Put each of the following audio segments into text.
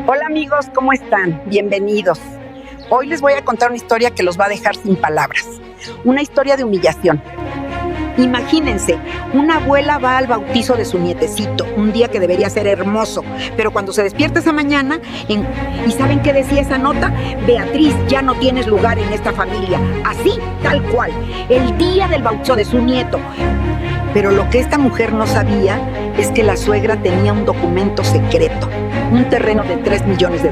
Hola amigos, ¿cómo están? Bienvenidos. Hoy les voy a contar una historia que los va a dejar sin palabras. Una historia de humillación. Imagínense, una abuela va al bautizo de su nietecito, un día que debería ser hermoso, pero cuando se despierta esa mañana, ¿y saben qué decía esa nota? Beatriz, ya no tienes lugar en esta familia. Así, tal cual, el día del bautizo de su nieto. Pero lo que esta mujer no sabía es que la suegra tenía un documento secreto, un terreno de $3 millones.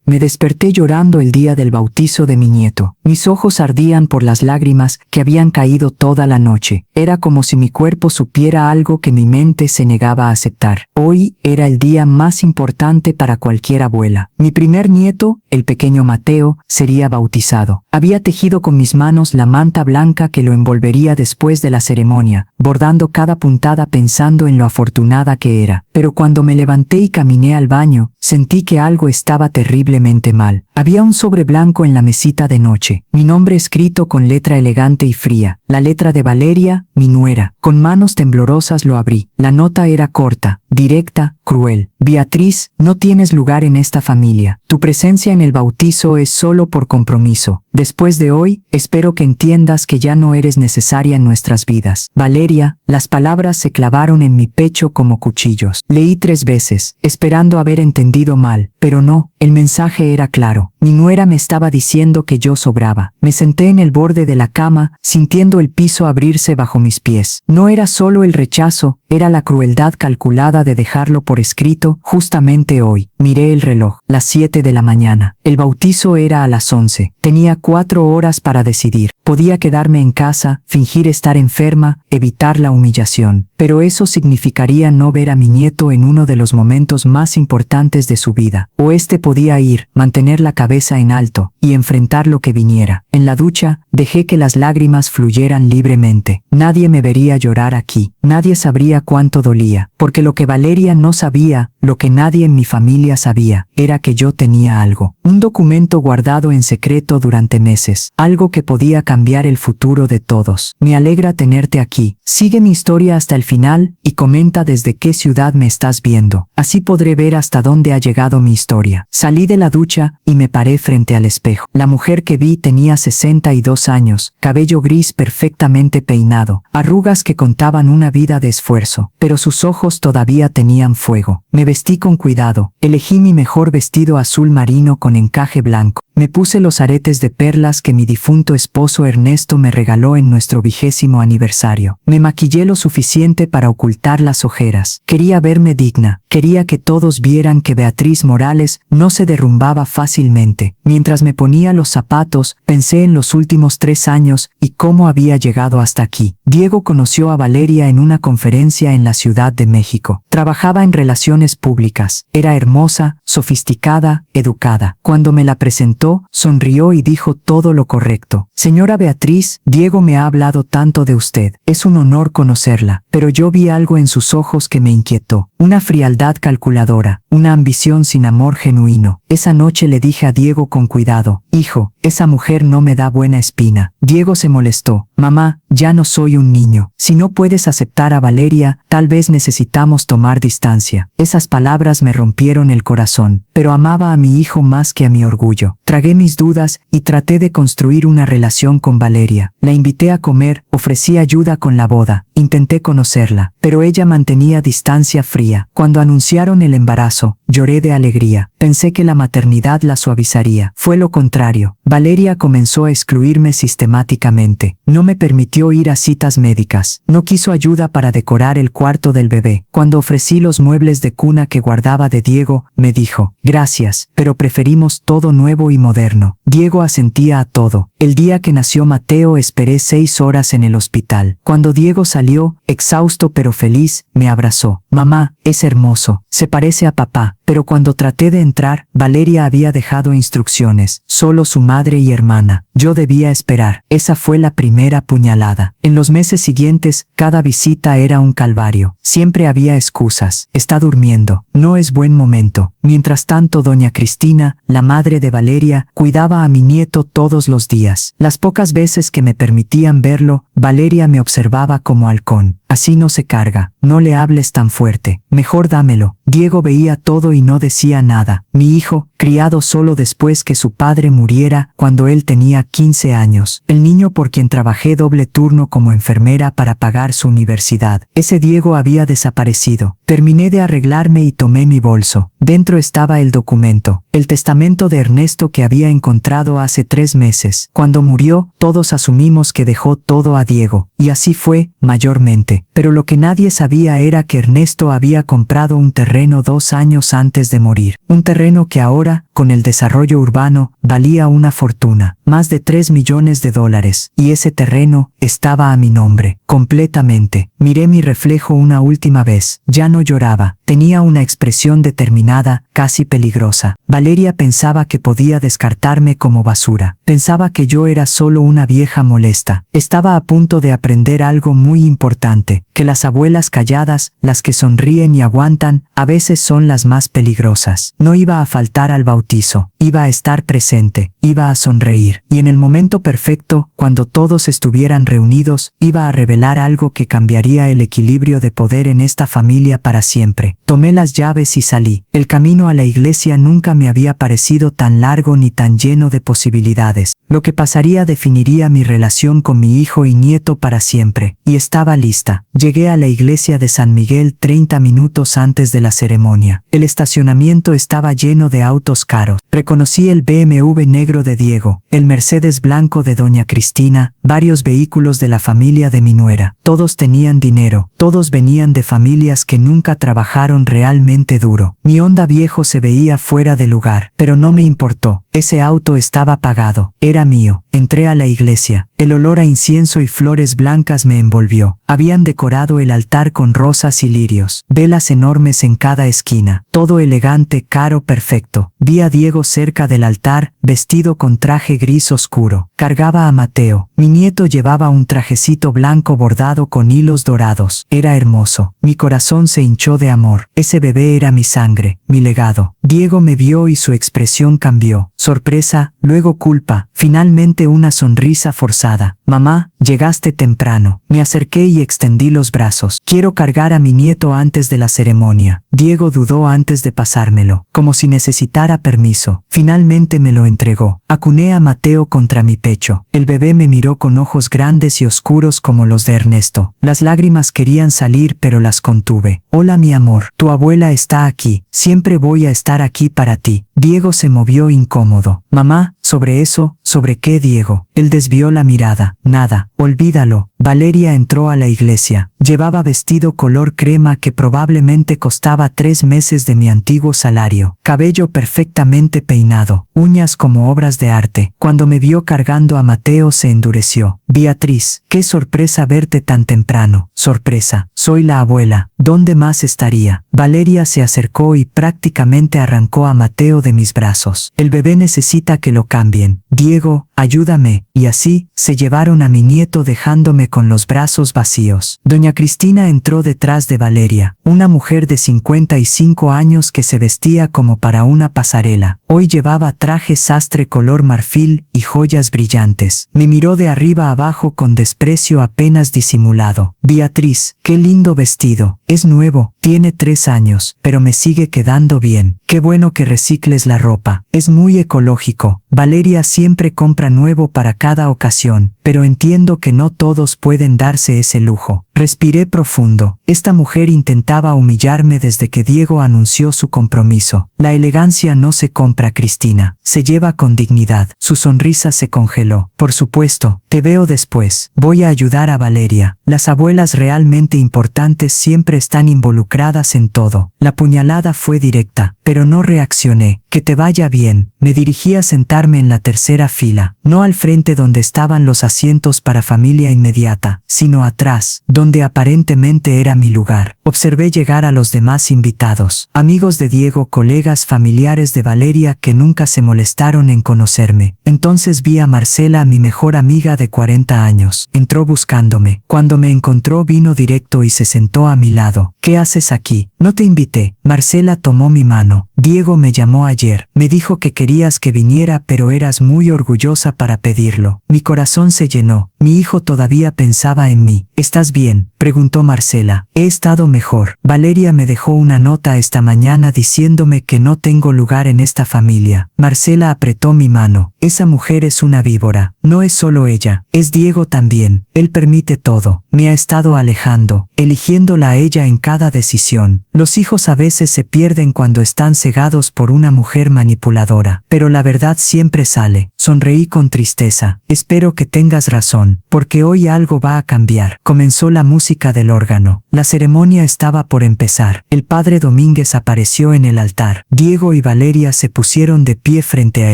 Me desperté llorando el día del bautizo de mi nieto. Mis ojos ardían por las lágrimas que habían caído toda la noche. Era como si mi cuerpo supiera algo que mi mente se negaba a aceptar. Hoy era el día más importante para cualquier abuela. Mi primer nieto, el pequeño Mateo, sería bautizado. Había tejido con mis manos la manta blanca que lo envolvería después de la ceremonia, bordando cada puntada pensando en lo afortunada que era. Pero cuando me levanté y caminé al baño, sentí que algo estaba terriblemente mal. Había un sobre blanco en la mesita de noche, mi nombre escrito con letra elegante y fría, la letra de Valeria, mi nuera. Con manos temblorosas lo abrí. La nota era corta, directa, cruel. Beatriz, no tienes lugar en esta familia. Tu presencia en el bautizo es solo por compromiso. Después de hoy, espero que entiendas que ya no eres necesaria en nuestras vidas. Valeria, las palabras se clavaron en mi pecho como cuchillos. Leí 3 veces, esperando haber entendido mal, pero no, el mensaje era claro. Mi nuera me estaba diciendo que yo sobraba. Me senté en el borde de la cama, sintiendo el piso abrirse bajo mis pies. No era solo el rechazo, era la crueldad calculada de dejarlo por escrito justamente hoy. Miré el reloj, las 7 de la mañana. El bautizo era a las 11. Tenía 4 horas para decidir. Podía quedarme en casa, fingir estar enferma, evitar la humillación. Pero eso significaría no ver a mi nieto en uno de los momentos más importantes de su vida. O podía ir, mantener la cabeza en alto y enfrentar lo que viniera. En la ducha, dejé que las lágrimas fluyeran libremente. Nadie me vería llorar aquí. Nadie sabría cuánto dolía. Porque lo que Valeria no sabía, lo que nadie en mi familia sabía, era que yo tenía algo. Un documento guardado en secreto durante meses. Algo que podía cambiar el futuro de todos. Me alegra tenerte aquí. Sigue mi historia hasta el final y comenta desde qué ciudad me estás viendo. Así podré ver hasta dónde ha llegado mi historia. Salí de la ducha y me paré frente al espejo. La mujer que vi tenía 62 años, cabello gris perfectamente peinado, arrugas que contaban una vida de esfuerzo, pero sus ojos todavía tenían fuego. Me vestí con cuidado, elegí mi mejor vestido azul marino con encaje blanco. Me puse los aretes de perlas que mi difunto esposo Ernesto me regaló en nuestro 20º aniversario. Me maquillé lo suficiente para ocultar las ojeras. Quería verme digna. Quería que todos vieran que Beatriz Morales no se derrumbaba fácilmente. Mientras me ponía los zapatos, pensé en los últimos 3 años y cómo había llegado hasta aquí. Diego conoció a Valeria en una conferencia en la Ciudad de México. Trabajaba en relaciones públicas. Era hermosa, sofisticada, educada. Cuando me la presentó, sonrió y dijo todo lo correcto. Señora Beatriz, Diego me ha hablado tanto de usted. Es un honor conocerla. Pero yo vi algo en sus ojos que me inquietó. Una frialdad calculadora, una ambición sin amor genuino. Esa noche le dije a Diego con cuidado: hijo, esa mujer no me da buena espina. Diego se molestó. Mamá, ya no soy un niño. Si no puedes aceptar a Valeria, tal vez necesitamos tomar distancia. Esas palabras me rompieron el corazón, pero amaba a mi hijo más que a mi orgullo. Tragué mis dudas y traté de construir una relación con Valeria. La invité a comer, ofrecí ayuda con la boda, intenté conocerla, pero ella mantenía distancia fría. Cuando anunciaron el embarazo, lloré de alegría. Pensé que la maternidad la suavizaría. Fue lo contrario. Valeria comenzó a excluirme sistemáticamente. No me permitió ir a citas médicas. No quiso ayuda para decorar el cuarto del bebé. Cuando ofrecí los muebles de cuna que guardaba de Diego, me dijo: gracias, pero preferimos todo nuevo y moderno. Diego asentía a todo. El día que nació Mateo esperé 6 horas en el hospital. Cuando Diego salió, exhausto pero feliz, me abrazó. Mamá, es hermoso. Se parece a papá. Pero cuando traté de entrar, Valeria había dejado instrucciones. Solo su madre y hermana. Yo debía esperar. Esa fue la primera puñalada. En los meses siguientes, cada visita era un calvario. Siempre había excusas. Está durmiendo. No es buen momento. Mientras tanto, doña Cristina, la madre de Valeria, cuidaba a mi nieto todos los días. Las pocas veces que me permitían verlo, Valeria me observaba como halcón. Así no se carga. no le hables tan fuerte, mejor dámelo. Diego veía todo y no decía nada. Mi hijo, criado solo después que su padre muriera cuando él tenía 15 años. El niño por quien trabajé doble turno como enfermera para pagar su universidad. Ese Diego había desaparecido. Terminé de arreglarme y tomé mi bolso. Dentro estaba el documento, el testamento de Ernesto que había encontrado hace 3 meses. Cuando murió, todos asumimos que dejó todo a Diego. Y así fue, mayormente. Pero lo que nadie sabía era que Ernesto había comprado un terreno 2 años antes de morir. Un terreno que ahora, con el desarrollo urbano, valía una fortuna, más de $3 millones. Y ese terreno estaba a mi nombre, completamente. Miré mi reflejo una última vez. Ya no lloraba. Tenía una expresión determinada, casi peligrosa. Valeria pensaba que podía descartarme como basura. Pensaba que yo era solo una vieja molesta. Estaba a punto de aprender algo muy importante, que las abuelas calladas, las que sonríen y aguantan, a veces son las más peligrosas. No iba a faltar al bautizo. Iba a estar presente. Iba a sonreír. Y en el momento perfecto, cuando todos estuvieran reunidos, iba a revelar algo que cambiaría el equilibrio de poder en esta familia para siempre. Tomé las llaves y salí. El camino a la iglesia nunca me había parecido tan largo ni tan lleno de posibilidades. Lo que pasaría definiría mi relación con mi hijo y nieto para siempre. Y estaba lista. Llegué a la iglesia de San Miguel 30 minutos antes de la ceremonia. El estacionamiento estaba lleno de autos caros. Reconocí el BMW negro de Diego, el Mercedes blanco de doña Cristina, varios vehículos de la familia de mi nuera. Todos tenían dinero. Todos venían de familias que nunca trabajaron realmente duro. Mi Honda viejo se veía fuera de lugar, pero no me importó. Ese auto estaba pagado. Era mío. Entré a la iglesia. El olor a incienso y flores blancas me envolvió. Habían decorado el altar con rosas y lirios, velas enormes en cada esquina. Todo elegante, caro, perfecto. Vi a Diego cerca del altar, vestido con traje gris oscuro. Cargaba a Mateo. Mi nieto llevaba un trajecito blanco bordado con hilos dorados. Era hermoso. Mi corazón se hinchó de amor. Ese bebé era mi sangre, mi legado. Diego me vio y su expresión cambió. Sorpresa, luego culpa, finalmente una sonrisa forzada. Mamá, llegaste temprano. Me acerqué y extendí los brazos. Quiero cargar a mi nieto antes de la ceremonia. Diego dudó antes de pasármelo, como si necesitara permiso. Finalmente me lo entregó. Acuné a Mateo contra mi pecho. El bebé me miró con ojos grandes y oscuros como los de Ernesto. Las lágrimas querían salir pero las contuve. Hola mi amor, tu abuela está aquí. Siempre voy a estar aquí para ti. Diego se movió incómodo. Mamá, ¿sobre eso? ¿Sobre qué, Diego? Él desvió la mirada. Nada, olvídalo. Valeria entró a la iglesia. Llevaba vestido color crema que probablemente costaba 3 meses de mi antiguo salario. Cabello perfectamente peinado. Uñas como obras de arte. Cuando me vio cargando a Mateo se endureció. Beatriz, qué sorpresa verte tan temprano. Sorpresa, soy la abuela. ¿Dónde más estaría? Valeria se acercó y prácticamente arrancó a Mateo de mis brazos. El bebé necesita que lo cambien. Diego, ayúdame. Y así, se llevaron a mi nieto dejándome con los brazos vacíos. Doña Cristina entró detrás de Valeria, una mujer de 55 años que se vestía como para una pasarela. Hoy llevaba traje sastre color marfil y joyas brillantes. Me miró de arriba abajo con desprecio apenas disimulado. Beatriz, qué lindo vestido. Es nuevo, tiene 3 años, pero me sigue quedando bien. Qué bueno que recicles la ropa. Es muy ecológico. Valeria siempre compra nuevo para cada ocasión, pero entiendo que no todos pueden darse ese lujo. Respiré profundo. Esta mujer intentaba humillarme desde que Diego anunció su compromiso. La elegancia no se compra, Cristina. Se lleva con dignidad. Su sonrisa se congeló. Por supuesto, te veo después. Voy a ayudar a Valeria. Las abuelas realmente importantes siempre están involucradas en todo. La puñalada fue directa, pero no reaccioné. Que te vaya bien. Me dirigí a sentarme en la tercera fila, no al frente donde estaban los asientos para familia inmediata, sino atrás, donde aparentemente era mi lugar. Observé llegar a los demás invitados, amigos de Diego, colegas, familiares de Valeria que nunca se molestaron en conocerme. Entonces vi a Marcela, mi mejor amiga de 40 años. Entró buscándome. Cuando me encontró vino directo y se sentó a mi lado. ¿Qué haces aquí? No te invité. Marcela tomó mi mano. Diego me llamó ayer. Me dijo que querías que viniera, pero eras muy orgullosa para pedirlo. hacerlo. Mi corazón se llenó. Mi hijo todavía pensaba en mí. ¿Estás bien?, preguntó Marcela. He estado mejor. Valeria me dejó una nota esta mañana diciéndome que no tengo lugar en esta familia. Marcela apretó mi mano. Esa mujer es una víbora. No es solo ella, es Diego también. Él permite todo. Me ha estado alejando, eligiéndola a ella en cada decisión. Los hijos a veces se pierden cuando están cegados por una mujer manipuladora. Pero la verdad siempre sale. Sonreí con tristeza. Espero que tengas razón, porque hoy algo va a cambiar. Comenzó la música del órgano. La ceremonia estaba por empezar. El padre Domínguez apareció en el altar. Diego y Valeria se pusieron de pie frente a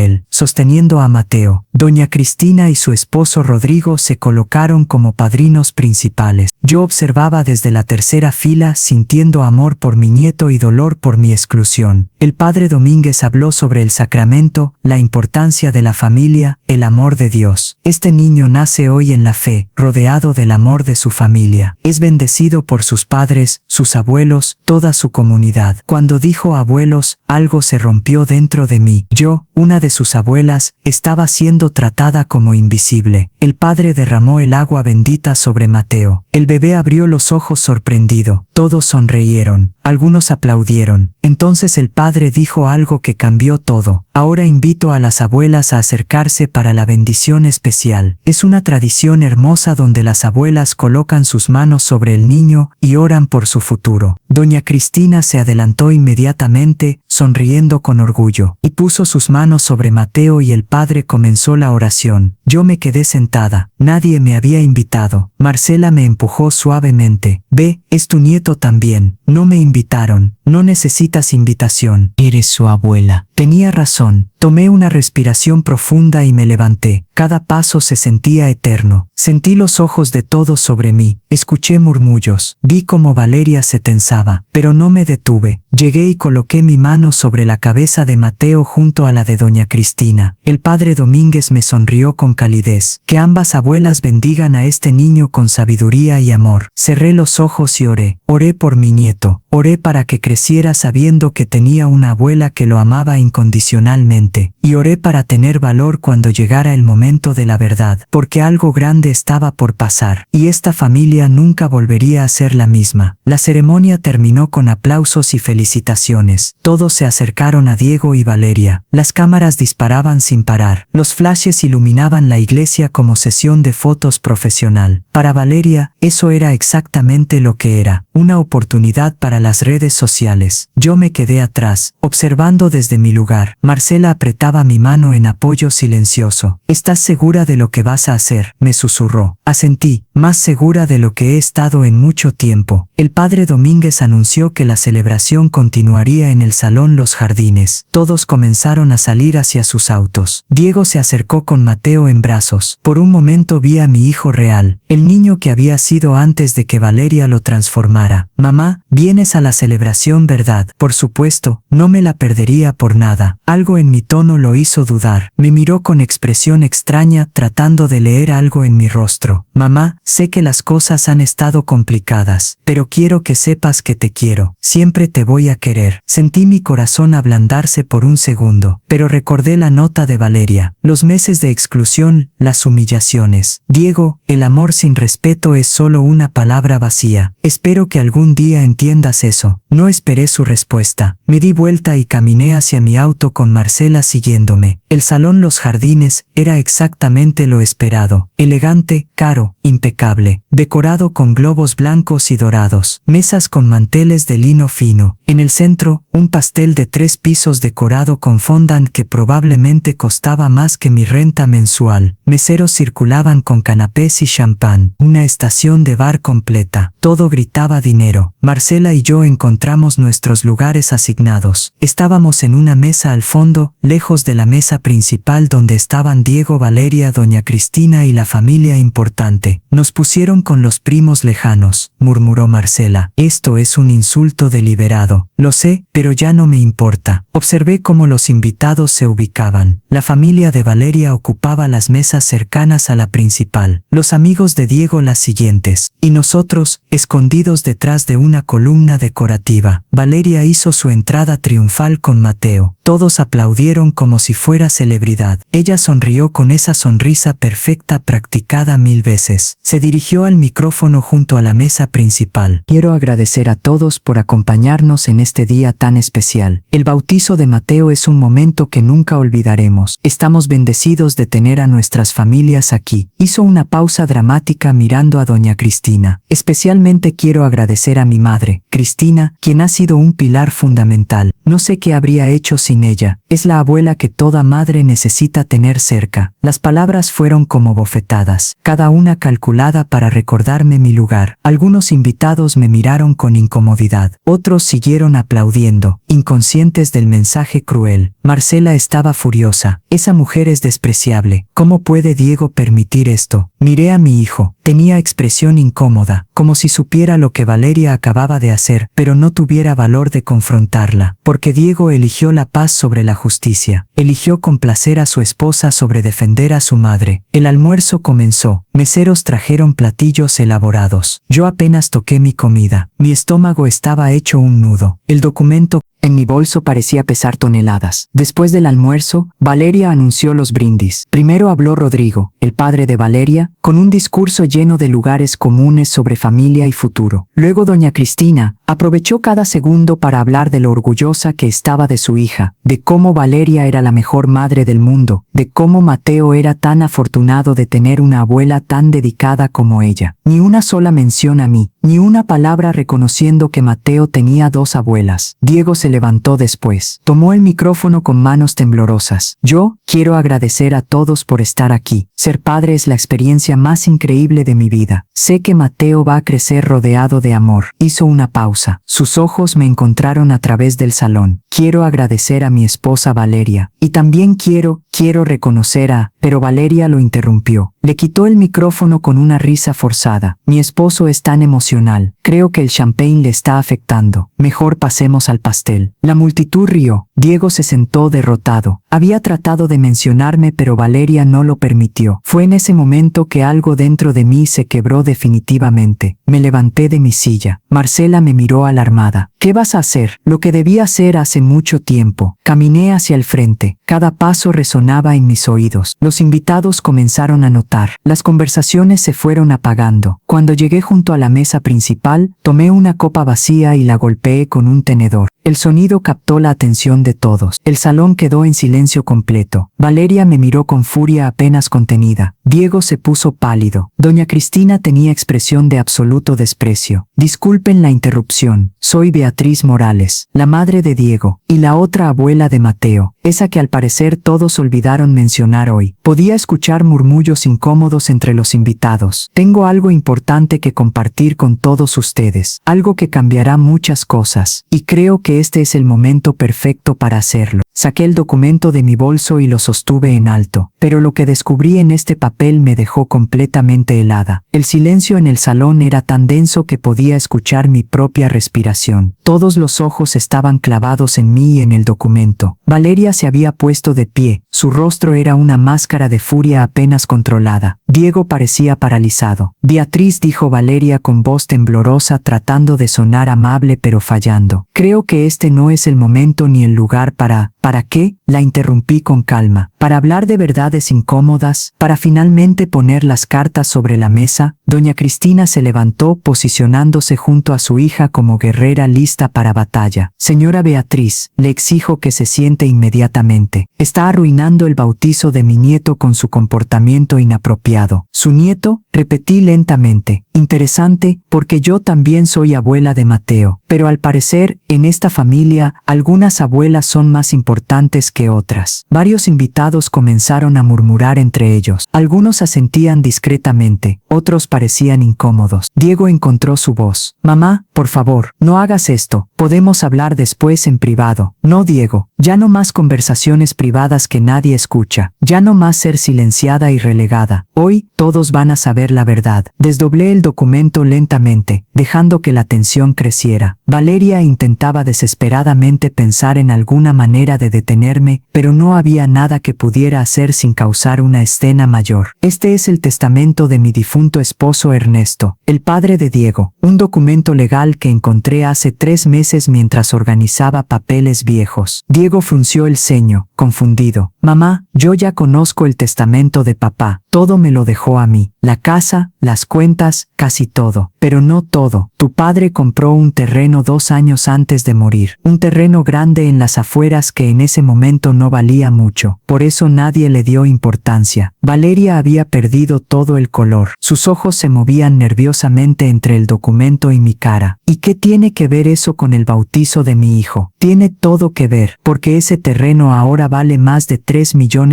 él, sosteniendo a Mateo. Doña Cristina y su esposo Rodrigo se colocaron como padrinos principales. Yo observaba desde la tercera fila, sintiendo amor por mi nieto y dolor por mi exclusión. El padre Domínguez habló sobre el sacramento, la importancia de la familia, el amor de Dios. Este niño nace hoy en la fe, rodeado del amor de su familia. Es bendecido por sus padres, sus abuelos, toda su comunidad. Cuando dijo abuelos, algo se rompió dentro de mí. Yo, una de sus abuelas, estaba siendo tratada como invisible. El padre derramó el agua bendita sobre Mateo. El bebé abrió los ojos sorprendido. Todos sonrieron. Algunos aplaudieron. Entonces el padre dijo algo que cambió todo. Ahora invito a las abuelas a acercarse para la bendición especial. Es una tradición hermosa donde las abuelas colocan sus manos sobre el niño y oran por su futuro. Doña Cristina se adelantó inmediatamente, sonriendo con orgullo, y puso sus manos sobre Mateo y el padre comenzó la oración. Yo me quedé sentada. Nadie me había invitado. Marcela me empujó suavemente. Ve, es tu nieto también. No me invitaron. No necesitas invitación. Eres su abuela. Tenía razón. Tomé una respiración profunda y me levanté. Cada paso se sentía eterno. Sentí los ojos de todos sobre mí. Escuché murmullos. Vi cómo Valeria se tensaba, pero no me detuve. Llegué y coloqué mi mano sobre la cabeza de Mateo junto a la de doña Cristina. El padre Domínguez me sonrió con calidez. Que ambas abuelas bendigan a este niño con sabiduría y amor. Cerré los ojos y oré. Oré por mi nieto. Oré para que creciera sabiendo que tenía una abuela que lo amaba incondicionalmente. Y oré para tener valor cuando llegara el momento de la verdad, porque algo grande estaba por pasar, y esta familia nunca volvería a ser la misma. La ceremonia terminó con aplausos y felicitaciones. Todos se acercaron a Diego y Valeria. Las cámaras disparaban sin parar. Los flashes iluminaban la iglesia como sesión de fotos profesional. Para Valeria, eso era exactamente lo que era, una oportunidad para las redes sociales. Yo me quedé atrás, observando desde mi lugar. Marcela apretaba mi mano en apoyo silencioso. ¿Estás segura de lo que vas a hacer?, me susurró. Asentí, más segura de lo que he estado en mucho tiempo. El padre Domínguez anunció que la celebración continuaría en el salón Los Jardines. Todos comenzaron a salir hacia sus autos. Diego se acercó con Mateo en brazos. Por un momento vi a mi hijo real, el niño que había sido antes de que Valeria lo transformara. Mamá, vienes a la celebración, ¿verdad? Por supuesto, no me la perdería por nada. Algo en mi tono lo hizo dudar. Me miró con expresión extraña, tratando de leer algo en mi rostro. Mamá, sé que las cosas han estado complicadas, pero quiero que sepas que te quiero. Siempre te voy a querer. Sentí mi corazón ablandarse por un segundo, pero recordé la nota de Valeria, los meses de exclusión, las humillaciones. Diego, el amor sin respeto es solo una palabra vacía. Espero que algún día entiendas eso. No esperé su respuesta. Me di vuelta y caminé hacia mi auto con Marcela siguiéndome. El salón Los Jardines era exactamente lo esperado. Elegante, caro, impecable. Decorado con globos blancos y dorados. Mesas con manteles de lino fino. En el centro, un pastel de 3 pisos decorado con fondant que probablemente costaba más que mi renta mensual. Meseros circulaban con canapés y champán. Una estación de bar completa. Todo gritaba dinero. Marcela y yo encontramos nuestros lugares asignados. Estábamos en una mesa al fondo, lejos de la mesa principal donde estaban Diego, Valeria, doña Cristina y la familia importante. Nos pusieron con los primos lejanos, murmuró Marcela. Esto es un insulto deliberado. Lo sé, pero ya no me importa. Observé cómo los invitados se ubicaban. La familia de Valeria ocupaba las mesas cercanas a la principal. Los amigos de Diego las siguientes. Y nosotros, escondidos detrás de una columna decorativa. Valeria hizo su entrada triunfal con Mateo. Todos aplaudieron como si fuera celebridad. Ella sonrió con esa sonrisa perfecta practicada 1000 veces. Se dirigió al micrófono junto a la mesa principal. Quiero agradecer a todos por acompañarnos en este día tan especial. El bautizo de Mateo es un momento que nunca olvidaremos. Estamos bendecidos de tener a nuestras familias aquí. Hizo una pausa dramática mirando a doña Cristina. Especialmente quiero agradecer a mi madre, Cristina, quien ha sido un pilar fundamental. No sé qué habría hecho sin ella. Es la abuela que toda madre necesita tener cerca. Las palabras fueron como bofetadas, cada una calculada para recordarme mi lugar. Algunos invitados me miraron con incomodidad. Otros siguieron aplaudiendo, inconscientes del mensaje cruel. Marcela estaba furiosa. Esa mujer es despreciable. ¿Cómo puede Diego permitir esto? Miré a mi hijo. Tenía expresión incómoda, como si supiera lo que Valeria acababa de hacer, pero no tuviera valor de confrontarla. Porque Diego eligió la paz sobre la justicia. Eligió complacer a su esposa sobre defender a su madre. El almuerzo comenzó. Meseros trajeron platillos elaborados. Yo apenas toqué mi comida. Mi estómago estaba hecho un nudo. El documento en mi bolso parecía pesar toneladas. Después del almuerzo, Valeria anunció los brindis. Primero habló Rodrigo, el padre de Valeria, con un discurso lleno de lugares comunes sobre familia y futuro. Luego doña Cristina aprovechó cada segundo para hablar de lo orgullosa que estaba de su hija, de cómo Valeria era la mejor madre del mundo, de cómo Mateo era tan afortunado de tener una abuela tan dedicada como ella. Ni una sola mención a mí, ni una palabra reconociendo que Mateo tenía 2 abuelas. Diego se levantó después. Tomó el micrófono con manos temblorosas. Yo quiero agradecer a todos por estar aquí. Ser padre es la experiencia más increíble de mi vida. Sé que Mateo va a crecer rodeado de amor. Hizo una pausa. Sus ojos me encontraron a través del salón. Quiero agradecer a mi esposa Valeria. Y también quiero reconocer a... Pero Valeria lo interrumpió. Le quitó el micrófono con una risa forzada. Mi esposo es tan emocional. Creo que el champagne le está afectando. Mejor pasemos al pastel. La multitud rió. Diego se sentó derrotado. Había tratado de mencionarme, pero Valeria no lo permitió. Fue en ese momento que algo dentro de mí se quebró definitivamente. Me levanté de mi silla. Marcela me miró alarmada. ¿Qué vas a hacer? Lo que debía hacer hace mucho tiempo. Caminé hacia el frente. Cada paso resonaba en mis oídos. Los invitados comenzaron a notar. Las conversaciones se fueron apagando. Cuando llegué junto a la mesa principal, tomé una copa vacía y la golpeé con un tenedor. El sonido captó la atención de todos. El salón quedó en silencio completo. Valeria me miró con furia apenas contenida. Diego se puso pálido. Doña Cristina tenía expresión de absoluto desprecio. Disculpen la interrupción. Soy Beatriz Morales, la madre de Diego, y la otra abuela de Mateo, esa que al parecer todos olvidaron mencionar hoy. Podía escuchar murmullos incómodos entre los invitados. Tengo algo importante que compartir con todos ustedes. Algo que cambiará muchas cosas. Y creo que este es el momento perfecto para hacerlo. Saqué el documento de mi bolso y lo sostuve en alto. Pero lo que descubrí en este papel me dejó completamente helada. El silencio en el salón era tan denso que podía escuchar mi propia respiración. Todos los ojos estaban clavados en mí y en el documento. Valeria se había puesto de pie. Su rostro era una máscara de furia apenas controlada. Diego parecía paralizado. Beatriz, dijo Valeria con voz temblorosa, tratando de sonar amable pero fallando. Creo que este no es el momento ni el lugar para... ¿Para qué? La interrumpí con calma. Para hablar de verdades incómodas, para finalmente poner las cartas sobre la mesa. Doña Cristina se levantó, posicionándose junto a su hija como guerrera lista para batalla. Señora Beatriz, le exijo que se siente inmediatamente. Está arruinando el bautizo de mi nieto con su comportamiento inapropiado. ¿Su nieto? Repetí lentamente. Interesante, porque yo también soy abuela de Mateo. Pero al parecer, en esta familia, algunas abuelas son más importantes que otras. Varios invitados comenzaron a murmurar entre ellos. Algunos asentían discretamente, otros parecían incómodos. Diego encontró su voz. Mamá, por favor, no hagas esto. Podemos hablar después en privado. No, Diego. Ya no más conversaciones privadas que nadie escucha. Ya no más ser silenciada y relegada. Hoy, todos van a saber la verdad. Desdoblé el documento lentamente, dejando que la tensión creciera. Valeria intentaba desesperadamente pensar en alguna manera de detenerme, pero no había nada que pudiera hacer sin causar una escena mayor. Este es el testamento de mi difunto esposo Ernesto, el padre de Diego, un documento legal que encontré hace 3 meses mientras organizaba papeles viejos. Diego frunció frunció el ceño, confundido. Mamá, yo ya conozco el testamento de papá. Todo me lo dejó a mí. La casa, las cuentas, casi todo. Pero no todo. Tu padre compró un terreno 2 años antes de morir. Un terreno grande en las afueras que en ese momento no valía mucho. Por eso nadie le dio importancia. Valeria había perdido todo el color. Sus ojos se movían nerviosamente entre el documento y mi cara. ¿Y qué tiene que ver eso con el bautizo de mi hijo? Tiene todo que ver, porque ese terreno ahora vale más de $3 millones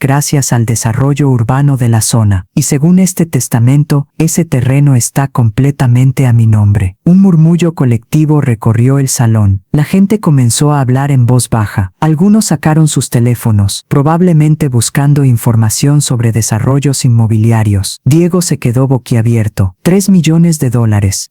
gracias al desarrollo urbano de la zona. Y según este testamento, ese terreno está completamente a mi nombre. Un murmullo colectivo recorrió el salón. La gente comenzó a hablar en voz baja. Algunos sacaron sus teléfonos, probablemente buscando información sobre desarrollos inmobiliarios. Diego se quedó boquiabierto. $3 millones.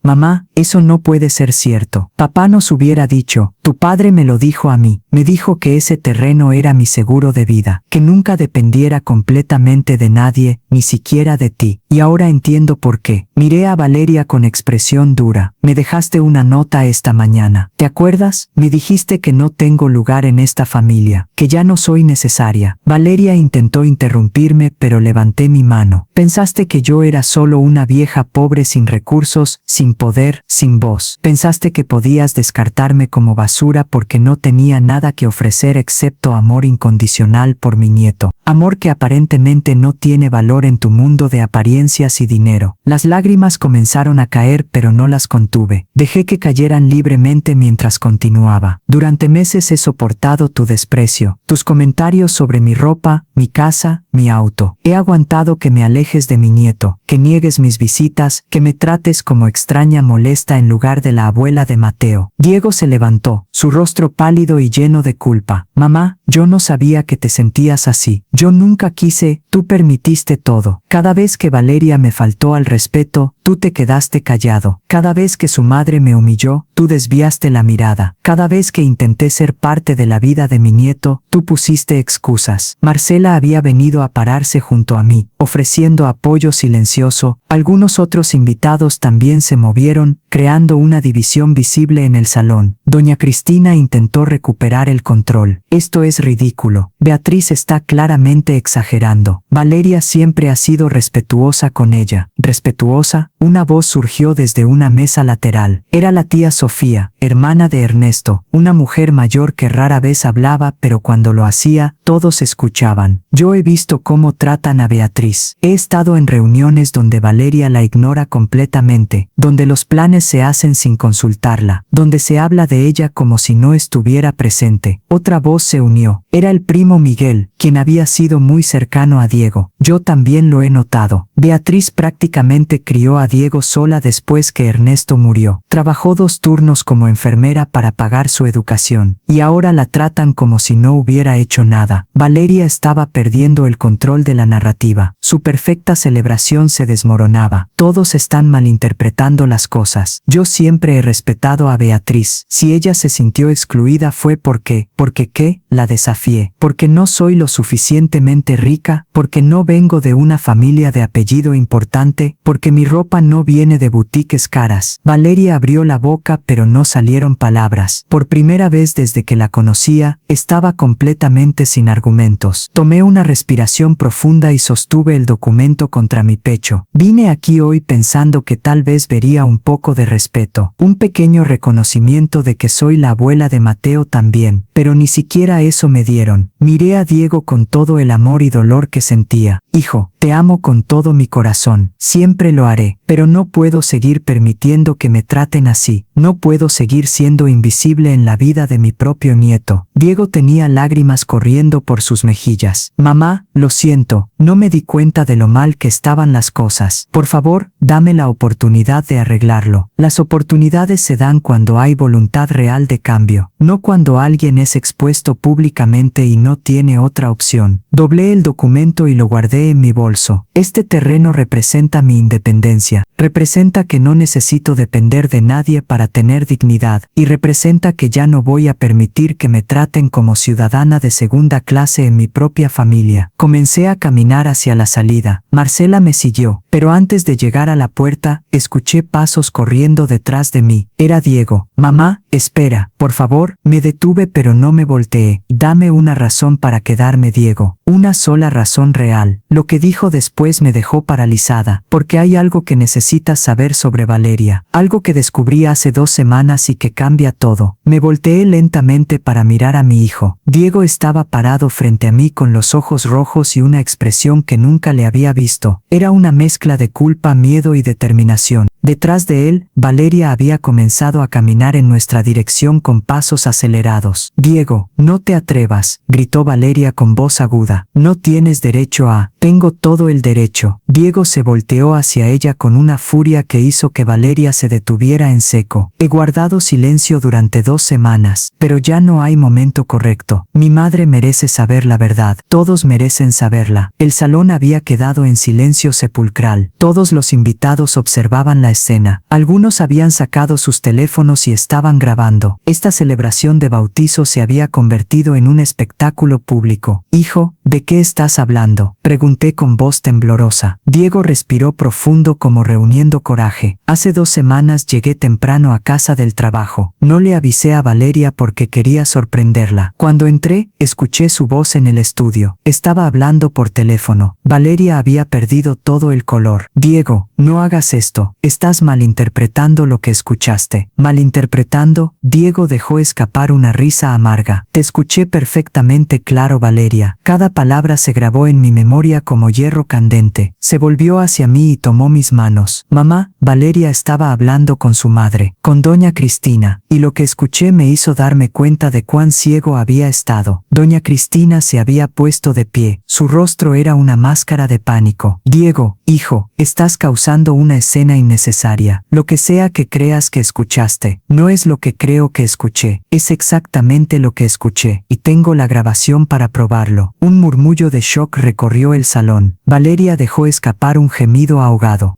Mamá, eso no puede ser cierto. Papá nos hubiera dicho. Tu padre me lo dijo a mí. Me dijo que ese terreno era mi seguro de vida, que nunca dependiera completamente de nadie, ni siquiera de ti. Y ahora entiendo por qué. Miré a Valeria con expresión dura. Me dejaste una nota esta mañana. ¿Te acuerdas? Me dijiste que no tengo lugar en esta familia, que ya no soy necesaria. Valeria intentó interrumpirme, pero levanté mi mano. Pensaste que yo era solo una vieja pobre sin recursos, sin poder, sin voz. Pensaste que podías descartarme como basura porque no tenía nada que ofrecer excepto amor incondicional por mi nieto. Amor que aparentemente no tiene valor en tu mundo de apariencias y dinero. Las lágrimas comenzaron a caer, pero no las contuve. Dejé que cayeran libremente mientras continuaba. Durante meses he soportado tu desprecio, tus comentarios sobre mi ropa, mi casa, mi auto. He aguantado que me alejes de mi nieto, que niegues mis visitas, que me trates como extraña molesta en lugar de la abuela de Mateo. Diego se levantó, su rostro pálido y lleno de culpa. Mamá, yo no sabía que te sentías así. Yo nunca quise, tú permitiste todo. Cada vez que Valeria me faltó al respeto, tú te quedaste callado. Cada vez que su madre me humilló, tú desviaste la mirada. Cada vez que intenté ser parte de la vida de mi nieto, tú pusiste excusas. Marcela había venido a pararse junto a mí, ofreciendo apoyo silencioso. Algunos otros invitados también se movieron, creando una división visible en el salón. Doña Cristina intentó recuperar el control. Esto es ridículo. Beatriz está claramente exagerando. Valeria siempre ha sido respetuosa con ella. ¿Respetuosa? Una voz surgió desde una mesa lateral. Era la tía Sofía, hermana de Ernesto, una mujer mayor que rara vez hablaba, pero cuando lo hacía, todos escuchaban. Yo he visto cómo tratan a Beatriz. He estado en reuniones donde Valeria la ignora completamente, donde los planes se hacen sin consultarla, donde se habla de ella como si no estuviera presente. Otra voz se unió. Era el primo Miguel, quien había sido muy cercano a Diego. Yo también lo he notado. Beatriz prácticamente crió a Diego sola después que Ernesto murió. Trabajó 2 turnos como enfermera para pagar su educación, y ahora la tratan como si no hubiera hecho nada. Valeria estaba perdiendo el control de la narrativa. Su perfecta celebración se desmoronaba. Todos están malinterpretando las cosas. Yo siempre he respetado a Beatriz. Si ella se sintió excluida fue porque ¿qué? La desafié. Porque no soy lo suficientemente rica, porque no vengo de una familia de apellido importante, porque mi ropa no viene de boutiques caras. Valeria abrió la boca, pero no salieron palabras. Por primera vez desde que la conocía, estaba completamente sin argumentos. Tomé una respiración profunda y sostuve el documento contra mi pecho. Vine aquí hoy pensando que tal vez vería un poco de respeto, un pequeño reconocimiento de que soy la abuela de Mateo también, pero ni siquiera eso me dieron. Miré a Diego con todo el amor y dolor que sentía. Hijo, te amo con todo mi corazón. Siempre lo haré, pero no puedo seguir permitiendo que me traten así. No puedo seguir siendo invisible en la vida de mi propio nieto. Diego tenía lágrimas corriendo por sus mejillas. Mamá, lo siento, no me di cuenta de lo mal que estaban las cosas. Por favor, dame la oportunidad de arreglarlo. Las oportunidades se dan cuando hay voluntad real de cambio, no cuando alguien es expuesto públicamente y no tiene otra opción. Doblé el documento y lo guardé en mi bolso. Este terreno representa mi independencia, Representa que no necesito depender de nadie para tener dignidad, y representa que ya no voy a permitir que me traten como ciudadana de segunda clase en mi propia familia. Comencé a caminar hacia la salida. Marcela me siguió, pero antes de llegar a la puerta, escuché pasos corriendo detrás de mí. Era Diego. Mamá, espera, por favor. Me detuve pero no me volteé. Dame una razón para quedarme, Diego. Una sola razón real. Lo que dijo después me dejó paralizada, porque hay algo que necesitas saber sobre Valeria, algo que descubrí hace 2 semanas y que cambia todo. Me volteé lentamente para mirar a mi hijo. Diego estaba parado frente a mí con los ojos rojos y una expresión que nunca le había visto. Era una mezcla de culpa, miedo y determinación. Detrás de él, Valeria había comenzado a caminar en nuestra dirección con pasos acelerados. Diego, no te atrevas, gritó Valeria con voz aguda. No tienes derecho a... Tengo todo el derecho. Diego se volteó hacia ella con una furia que hizo que Valeria se detuviera en seco. He guardado silencio durante 2 semanas, pero ya no hay momento correcto. Mi madre merece saber la verdad. Todos merecen saberla. El salón había quedado en silencio sepulcral. Todos los invitados observaban la escena. Algunos habían sacado sus teléfonos y estaban grabando. Esta celebración de bautizo se había convertido en un espectáculo público. Hijo, ¿de qué estás hablando?, pregunté con voz temblorosa. Diego respiró profundo como reuniendo coraje. Hace 2 semanas llegué temprano a casa del trabajo. No le avisé a Valeria porque quería sorprenderla. Cuando entré, escuché su voz en el estudio. Estaba hablando por teléfono. Valeria había perdido todo el color. Diego, no hagas esto. Estás malinterpretando lo que escuchaste. ¿Malinterpretando? Diego dejó escapar una risa amarga. Te escuché perfectamente claro, Valeria. Cada palabra se grabó en mi memoria como hierro candente. Se volvió hacia mí y tomó mis manos. Mamá, Valeria estaba hablando con su madre, con doña Cristina, y lo que escuché me hizo darme cuenta de cuán ciego había estado. Doña Cristina se había puesto de pie. Su rostro era una máscara de pánico. Diego, hijo, estás causando una escena innecesaria. Lo que sea que creas que escuchaste, no es lo que creo que escuché. Es exactamente lo que escuché, y tengo la grabación para probarlo. Un murmullo de shock recorrió el salón. Valeria dejó escapar un gemido ahogado.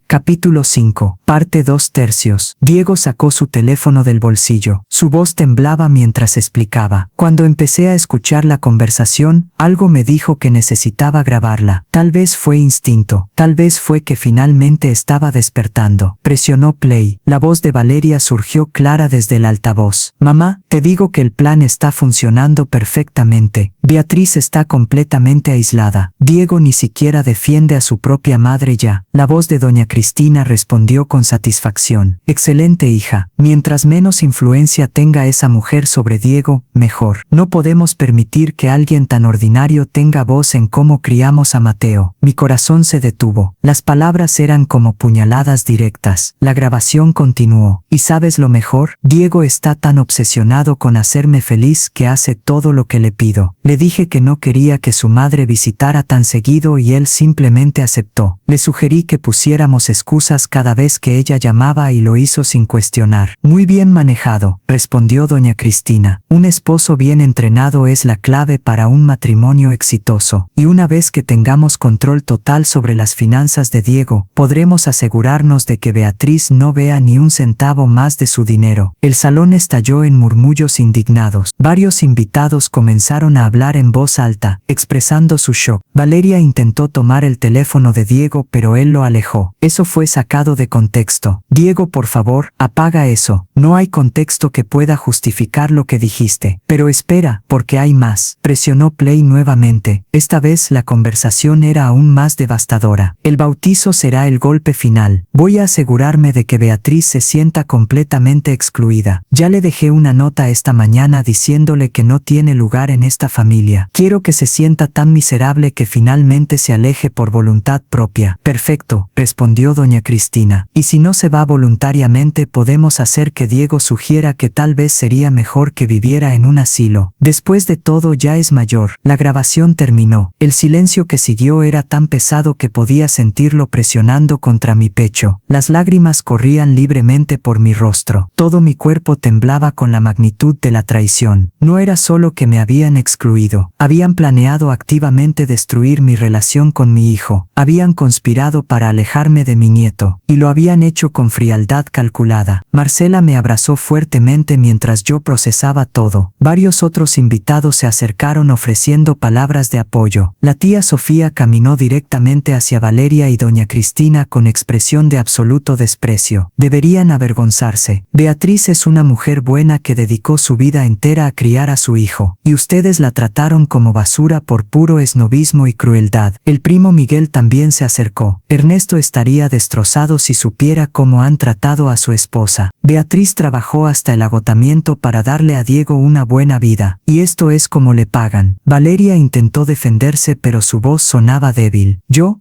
Capítulo 5. Parte 2/3. Diego sacó su teléfono del bolsillo. Su voz temblaba mientras explicaba. Cuando empecé a escuchar la conversación, algo me dijo que necesitaba grabarla. Tal vez fue instinto. Tal vez fue que finalmente estaba despertando. Presionó play. La voz de Valeria surgió clara desde el altavoz. Mamá, te digo que el plan está funcionando perfectamente. Beatriz está completamente aislada. Diego ni siquiera defiende a su propia madre ya. La voz de doña Cristina respondió con satisfacción. Excelente, hija. Mientras menos influencia tenga esa mujer sobre Diego, mejor. No podemos permitir que alguien tan ordinario tenga voz en cómo criamos a Mateo. Mi corazón se detuvo. Las palabras eran como puñaladas directas. La grabación continuó. ¿Y sabes lo mejor? Diego está tan obsesionado con hacerme feliz que hace todo lo que le pido. Le dije que no quería que su madre visitara tan seguido y él simplemente aceptó. Le sugerí que pusiéramos excusas cada vez que ella llamaba y lo hizo sin cuestionar. Muy bien manejado, respondió doña Cristina. Un esposo bien entrenado es la clave para un matrimonio exitoso. Y una vez que tengamos control total sobre las finanzas de Diego, podremos asegurarnos de que Beatriz no vea ni un centavo más de su dinero. El salón estalló en murmullos indignados. Varios invitados comenzaron a hablar en voz alta, expresando su shock. Valeria intentó tomar el teléfono de Diego, pero él lo alejó. Eso fue sacado de contexto. Diego, por favor, apaga eso. No hay contexto que pueda justificar lo que dijiste. Pero espera, porque hay más. Presionó play nuevamente. Esta vez la conversación era aún más devastadora. El bautizo será el golpe final. Voy a asegurarme de que Beatriz se sienta completamente excluida. Ya le dejé una nota esta mañana diciéndole que no tiene lugar en esta familia. Quiero que se sienta tan miserable que finalmente se aleje por voluntad propia. Perfecto, respondió doña Cristina. Y si no se va voluntariamente, podemos hacer que Diego sugiera que tal vez sería mejor que viviera en un asilo. Después de todo ya es mayor. La grabación terminó. El silencio que siguió era tan pesado que podía sentirlo presionando contra mi pecho. Las lágrimas corrían libremente por mi rostro. Todo mi cuerpo temblaba con la magnitud de la traición. No era solo que me habían excluido. Habían planeado activamente destruir mi relación con mi hijo. Habían conspirado para alejarme de mi nieto. Y lo habían hecho con frialdad calculada. Marcela me abrazó fuertemente mientras yo procesaba todo. Varios otros invitados se acercaron ofreciendo palabras de apoyo. La tía Sofía caminó directamente hacia Valeria y doña Cristina con expresión de absoluto desprecio. Deberían avergonzarse. Beatriz es una mujer buena que dedicó su vida entera a criar a su hijo. Y ustedes la trataron como basura por puro esnobismo y crueldad. El primo Miguel también se acercó. Ernesto estaría destrozado si supiera cómo han tratado a su esposa. Beatriz trabajó hasta el agotamiento para darle a Diego una buena vida. Y esto es como le pagan. Valeria intentó defenderse, pero su voz sonaba débil.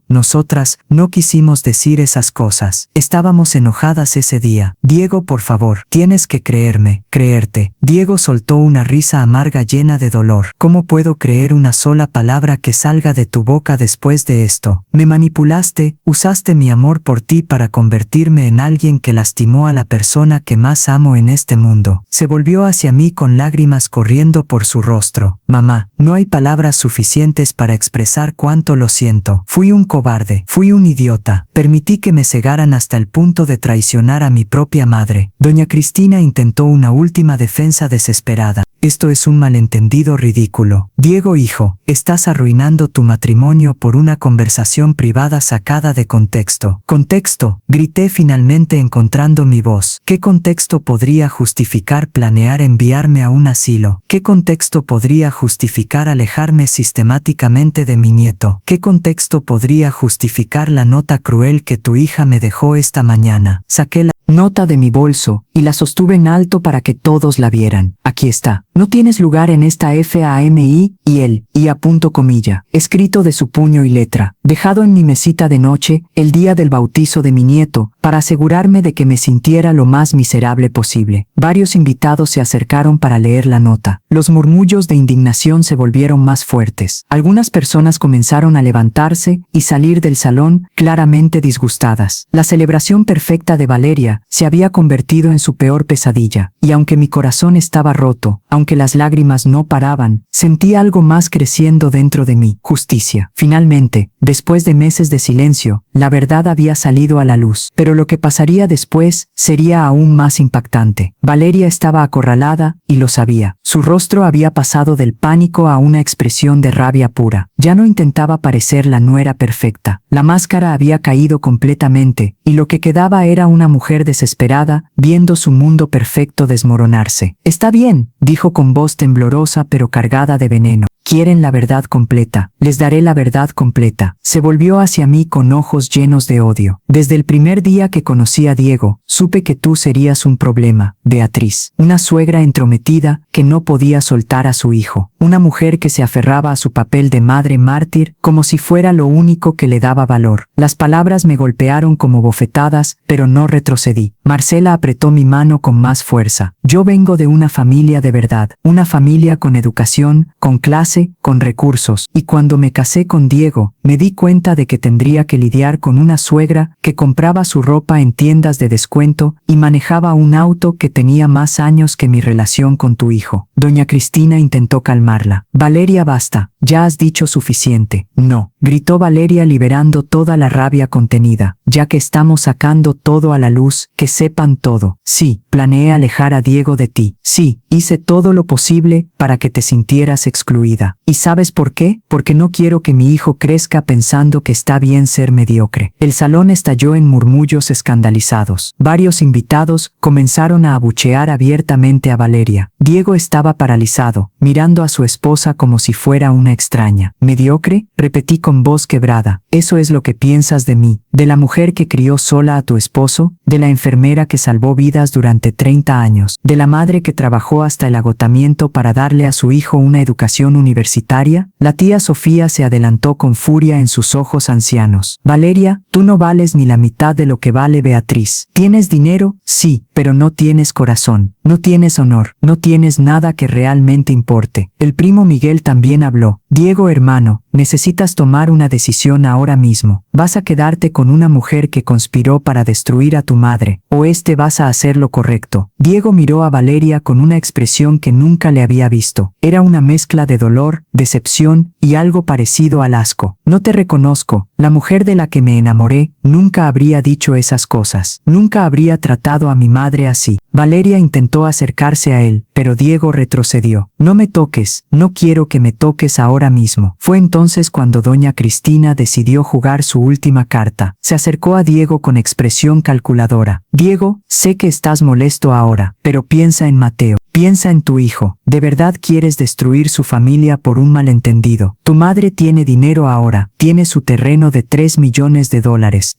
Nosotras, no quisimos decir esas cosas. Estábamos enojadas ese día. Diego, por favor, tienes que creerte. Diego soltó una risa amarga llena de dolor. ¿Cómo puedo creer una sola palabra que salga de tu boca después de esto? Me manipulaste, usaste mi amor por ti para convertirme en alguien que lastimó a la persona que más amo en este mundo. Se volvió hacia mí con lágrimas corriendo por su rostro. Mamá, no hay palabras suficientes para expresar cuánto lo siento. Fui un cobarde, fui un idiota. Permití que me cegaran hasta el punto de traicionar a mi propia madre. Doña Cristina intentó una última defensa desesperada. Esto es un malentendido ridículo. Diego, hijo, estás arruinando tu matrimonio por una conversación privada sacada de contexto. ¿Contexto? Grité finalmente encontrando mi voz. ¿Qué contexto podría justificar planear enviarme a un asilo? ¿Qué contexto podría justificar alejarme sistemáticamente de mi nieto? ¿Qué contexto podría justificar la nota cruel que tu hija me dejó esta mañana? Saqué la nota de mi bolso y la sostuve en alto para que todos la vieran. Aquí está. No tienes lugar en esta FAMI y el IA.comilla, escrito de su puño y letra, dejado en mi mesita de noche el día del bautizo de mi nieto, para asegurarme de que me sintiera lo más miserable posible. Varios invitados se acercaron para leer la nota. Los murmullos de indignación se volvieron más fuertes. Algunas personas comenzaron a levantarse y salir del salón, claramente disgustadas. La celebración perfecta de Valeria se había convertido en su peor pesadilla, y aunque mi corazón estaba roto, aunque las lágrimas no paraban, sentí algo más creciendo dentro de mí: justicia. Finalmente, después de meses de silencio, la verdad había salido a la luz. Pero lo que pasaría después sería aún más impactante. Valeria estaba acorralada y lo sabía. Su rostro había pasado del pánico a una expresión de rabia pura. Ya no intentaba parecer la nuera perfecta. La máscara había caído completamente, y lo que quedaba era una mujer desesperada, viendo su mundo perfecto desmoronarse. Está bien, dijo con voz temblorosa pero cargada de veneno. Quieren la verdad completa. Les daré la verdad completa. Se volvió hacia mí con ojos llenos de odio. Desde el primer día que conocí a Diego, supe que tú serías un problema, Beatriz. Una suegra entrometida que no podía soltar a su hijo. Una mujer que se aferraba a su papel de madre mártir como si fuera lo único que le daba valor. Las palabras me golpearon como bofetadas, pero no retrocedí. Marcela apretó mi mano con más fuerza. Yo vengo de una familia de verdad. Una familia con educación, con clase, con recursos, y cuando me casé con Diego, me di cuenta de que tendría que lidiar con una suegra que compraba su ropa en tiendas de descuento y manejaba un auto que tenía más años que mi relación con tu hijo. Doña Cristina intentó calmarla. Valeria, basta, ya has dicho suficiente. No, gritó Valeria liberando toda la rabia contenida. Ya que estamos sacando todo a la luz, que sepan todo. Sí, planeé alejar a Diego de ti. Sí, hice todo lo posible para que te sintieras excluida. ¿Y sabes por qué? Porque no quiero que mi hijo crezca pensando que está bien ser mediocre. El salón estalló en murmullos escandalizados. Varios invitados comenzaron a abuchear abiertamente a Valeria. Diego estaba paralizado. mirando a su esposa como si fuera una extraña. ¿Mediocre?, repetí con voz quebrada. ¿Eso es lo que piensas de mí? ¿De la mujer que crió sola a tu esposo? ¿De la enfermera que salvó vidas durante 30 años? ¿De la madre que trabajó hasta el agotamiento para darle a su hijo una educación universitaria? La tía Sofía se adelantó con furia en sus ojos ancianos. Valeria, tú no vales ni la mitad de lo que vale Beatriz. ¿Tienes dinero? Sí, pero no tienes corazón. No tienes honor. No tienes nada que realmente importe. El primo Miguel también habló. Diego, hermano, necesitas tomar una decisión ahora mismo. ¿Vas a quedarte con una mujer que conspiró para destruir a tu madre, o vas a hacer lo correcto? Diego miró a Valeria con una expresión que nunca le había visto. Era una mezcla de dolor, decepción y algo parecido al asco. No te reconozco. La mujer de la que me enamoré nunca habría dicho esas cosas. Nunca habría tratado a mi madre así. Valeria intentó acercarse a él, pero Diego retrocedió. No me toques, no quiero que me toques ahora mismo. Fue entonces cuando doña Cristina decidió jugar su última carta. Se acercó a Diego con expresión calculadora. Diego, sé que estás molesto ahora, pero piensa en Mateo. Piensa en tu hijo. ¿De verdad quieres destruir su familia por un malentendido? Tu madre tiene dinero ahora. Tiene su terreno de $3 millones.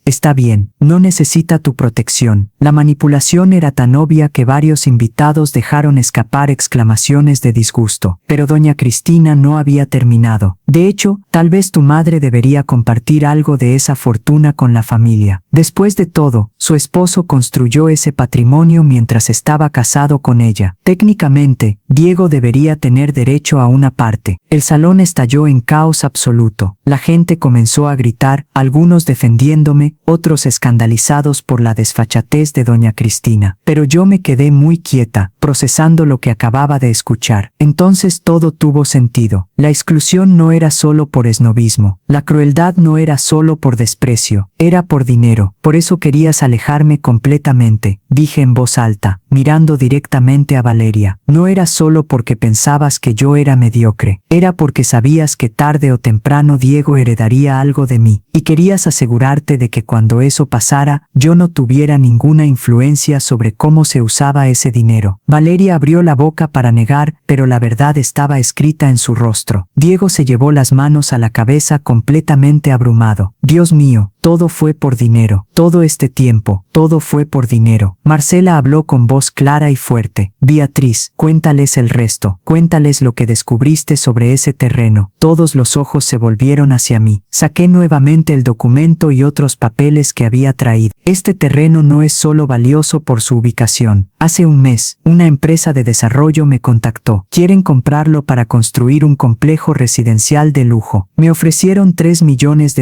Está bien, no necesita tu protección. La manipulación era tan obvia que varios invitados dejaron escapar exclamaciones de disgusto. Pero doña Cristina no había terminado. De hecho, tal vez tu madre debería compartir algo de esa fortuna con la familia. Después de todo, su esposo construyó ese patrimonio mientras estaba casado con ella. Técnicamente, Diego debería tener derecho a una parte. El salón estalló en caos absoluto. La gente comenzó a gritar, algunos defendiéndome, otros escandalizados por la desfachatez de doña Cristina. Pero yo me quedé muy quieta, procesando lo que acababa de escuchar. Entonces todo tuvo sentido. La exclusión no era solo por esnobismo. La crueldad no era solo por desprecio. Era por dinero. Por eso querías alejarme completamente, dije en voz alta, mirando directamente a Valeria. No era solo porque pensabas que yo era mediocre. Era porque sabías que tarde o temprano Diego heredaría algo de mí. Y querías asegurarte de que cuando eso pasara, yo no tuviera ninguna influencia sobre cómo se usaba ese dinero. Valeria abrió la boca para negar, pero la verdad estaba escrita en su rostro. Diego se llevó las manos a la cabeza completamente abrumado. Dios mío, todo fue por dinero. Todo este tiempo, todo fue por dinero. Marcela habló con voz clara y fuerte. Beatriz, cuéntales el resto. Cuéntales lo que descubriste sobre ese terreno. Todos los ojos se volvieron hacia mí. Saqué nuevamente el documento y otros papeles que había traído. Este terreno no es solo valioso por su ubicación. Hace un mes, una empresa de desarrollo me contactó. Quieren comprarlo para construir un complejo residencial de lujo. Me ofrecieron $3 millones.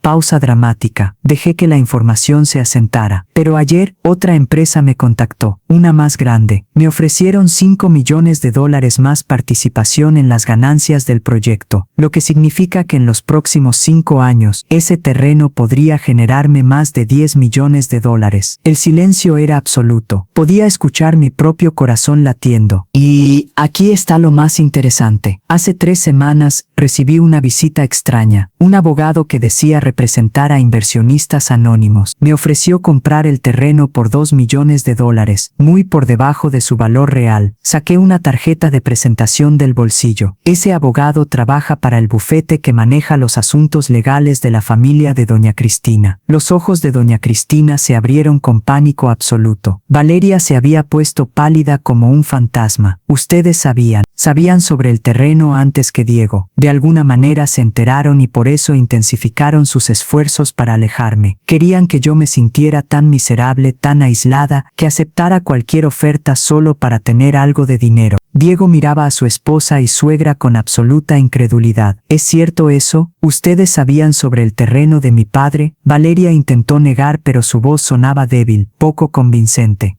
Pausa dramática. Dejé que la información se asentara. Pero ayer, otra empresa me contactó. Una más grande. Me ofrecieron $5 millones más participación en las ganancias del proyecto, lo que significa que en los próximos 5 años, ese terreno podría generarme más de $10 millones. El silencio era absoluto. Podía escuchar mi propio corazón latiendo. Y aquí está lo más interesante. Hace 3 semanas, recibí una visita extraña. Un abogado que decía representar a inversionistas anónimos. Me ofreció comprar el terreno por $2 millones, muy por debajo de su valor real. Saqué una tarjeta de presentación del bolsillo. Ese abogado trabaja para el bufete que maneja los asuntos legales de la familia de doña Cristina. Los ojos de doña Cristina se abrieron con pánico absoluto. Valeria se había puesto pálida como un fantasma. Ustedes sabían sobre el terreno antes que Diego. De alguna manera se enteraron y por eso intensificaron sus esfuerzos para alejarme. Querían que yo me sintiera tan miserable, tan aislada, que aceptara cualquier oferta solo para tener algo de dinero. Diego miraba a su esposa y suegra con absoluta incredulidad. ¿Es cierto eso? ¿Ustedes sabían sobre el terreno de mi padre? Valeria intentó negar, pero su voz sonaba débil, poco convincente.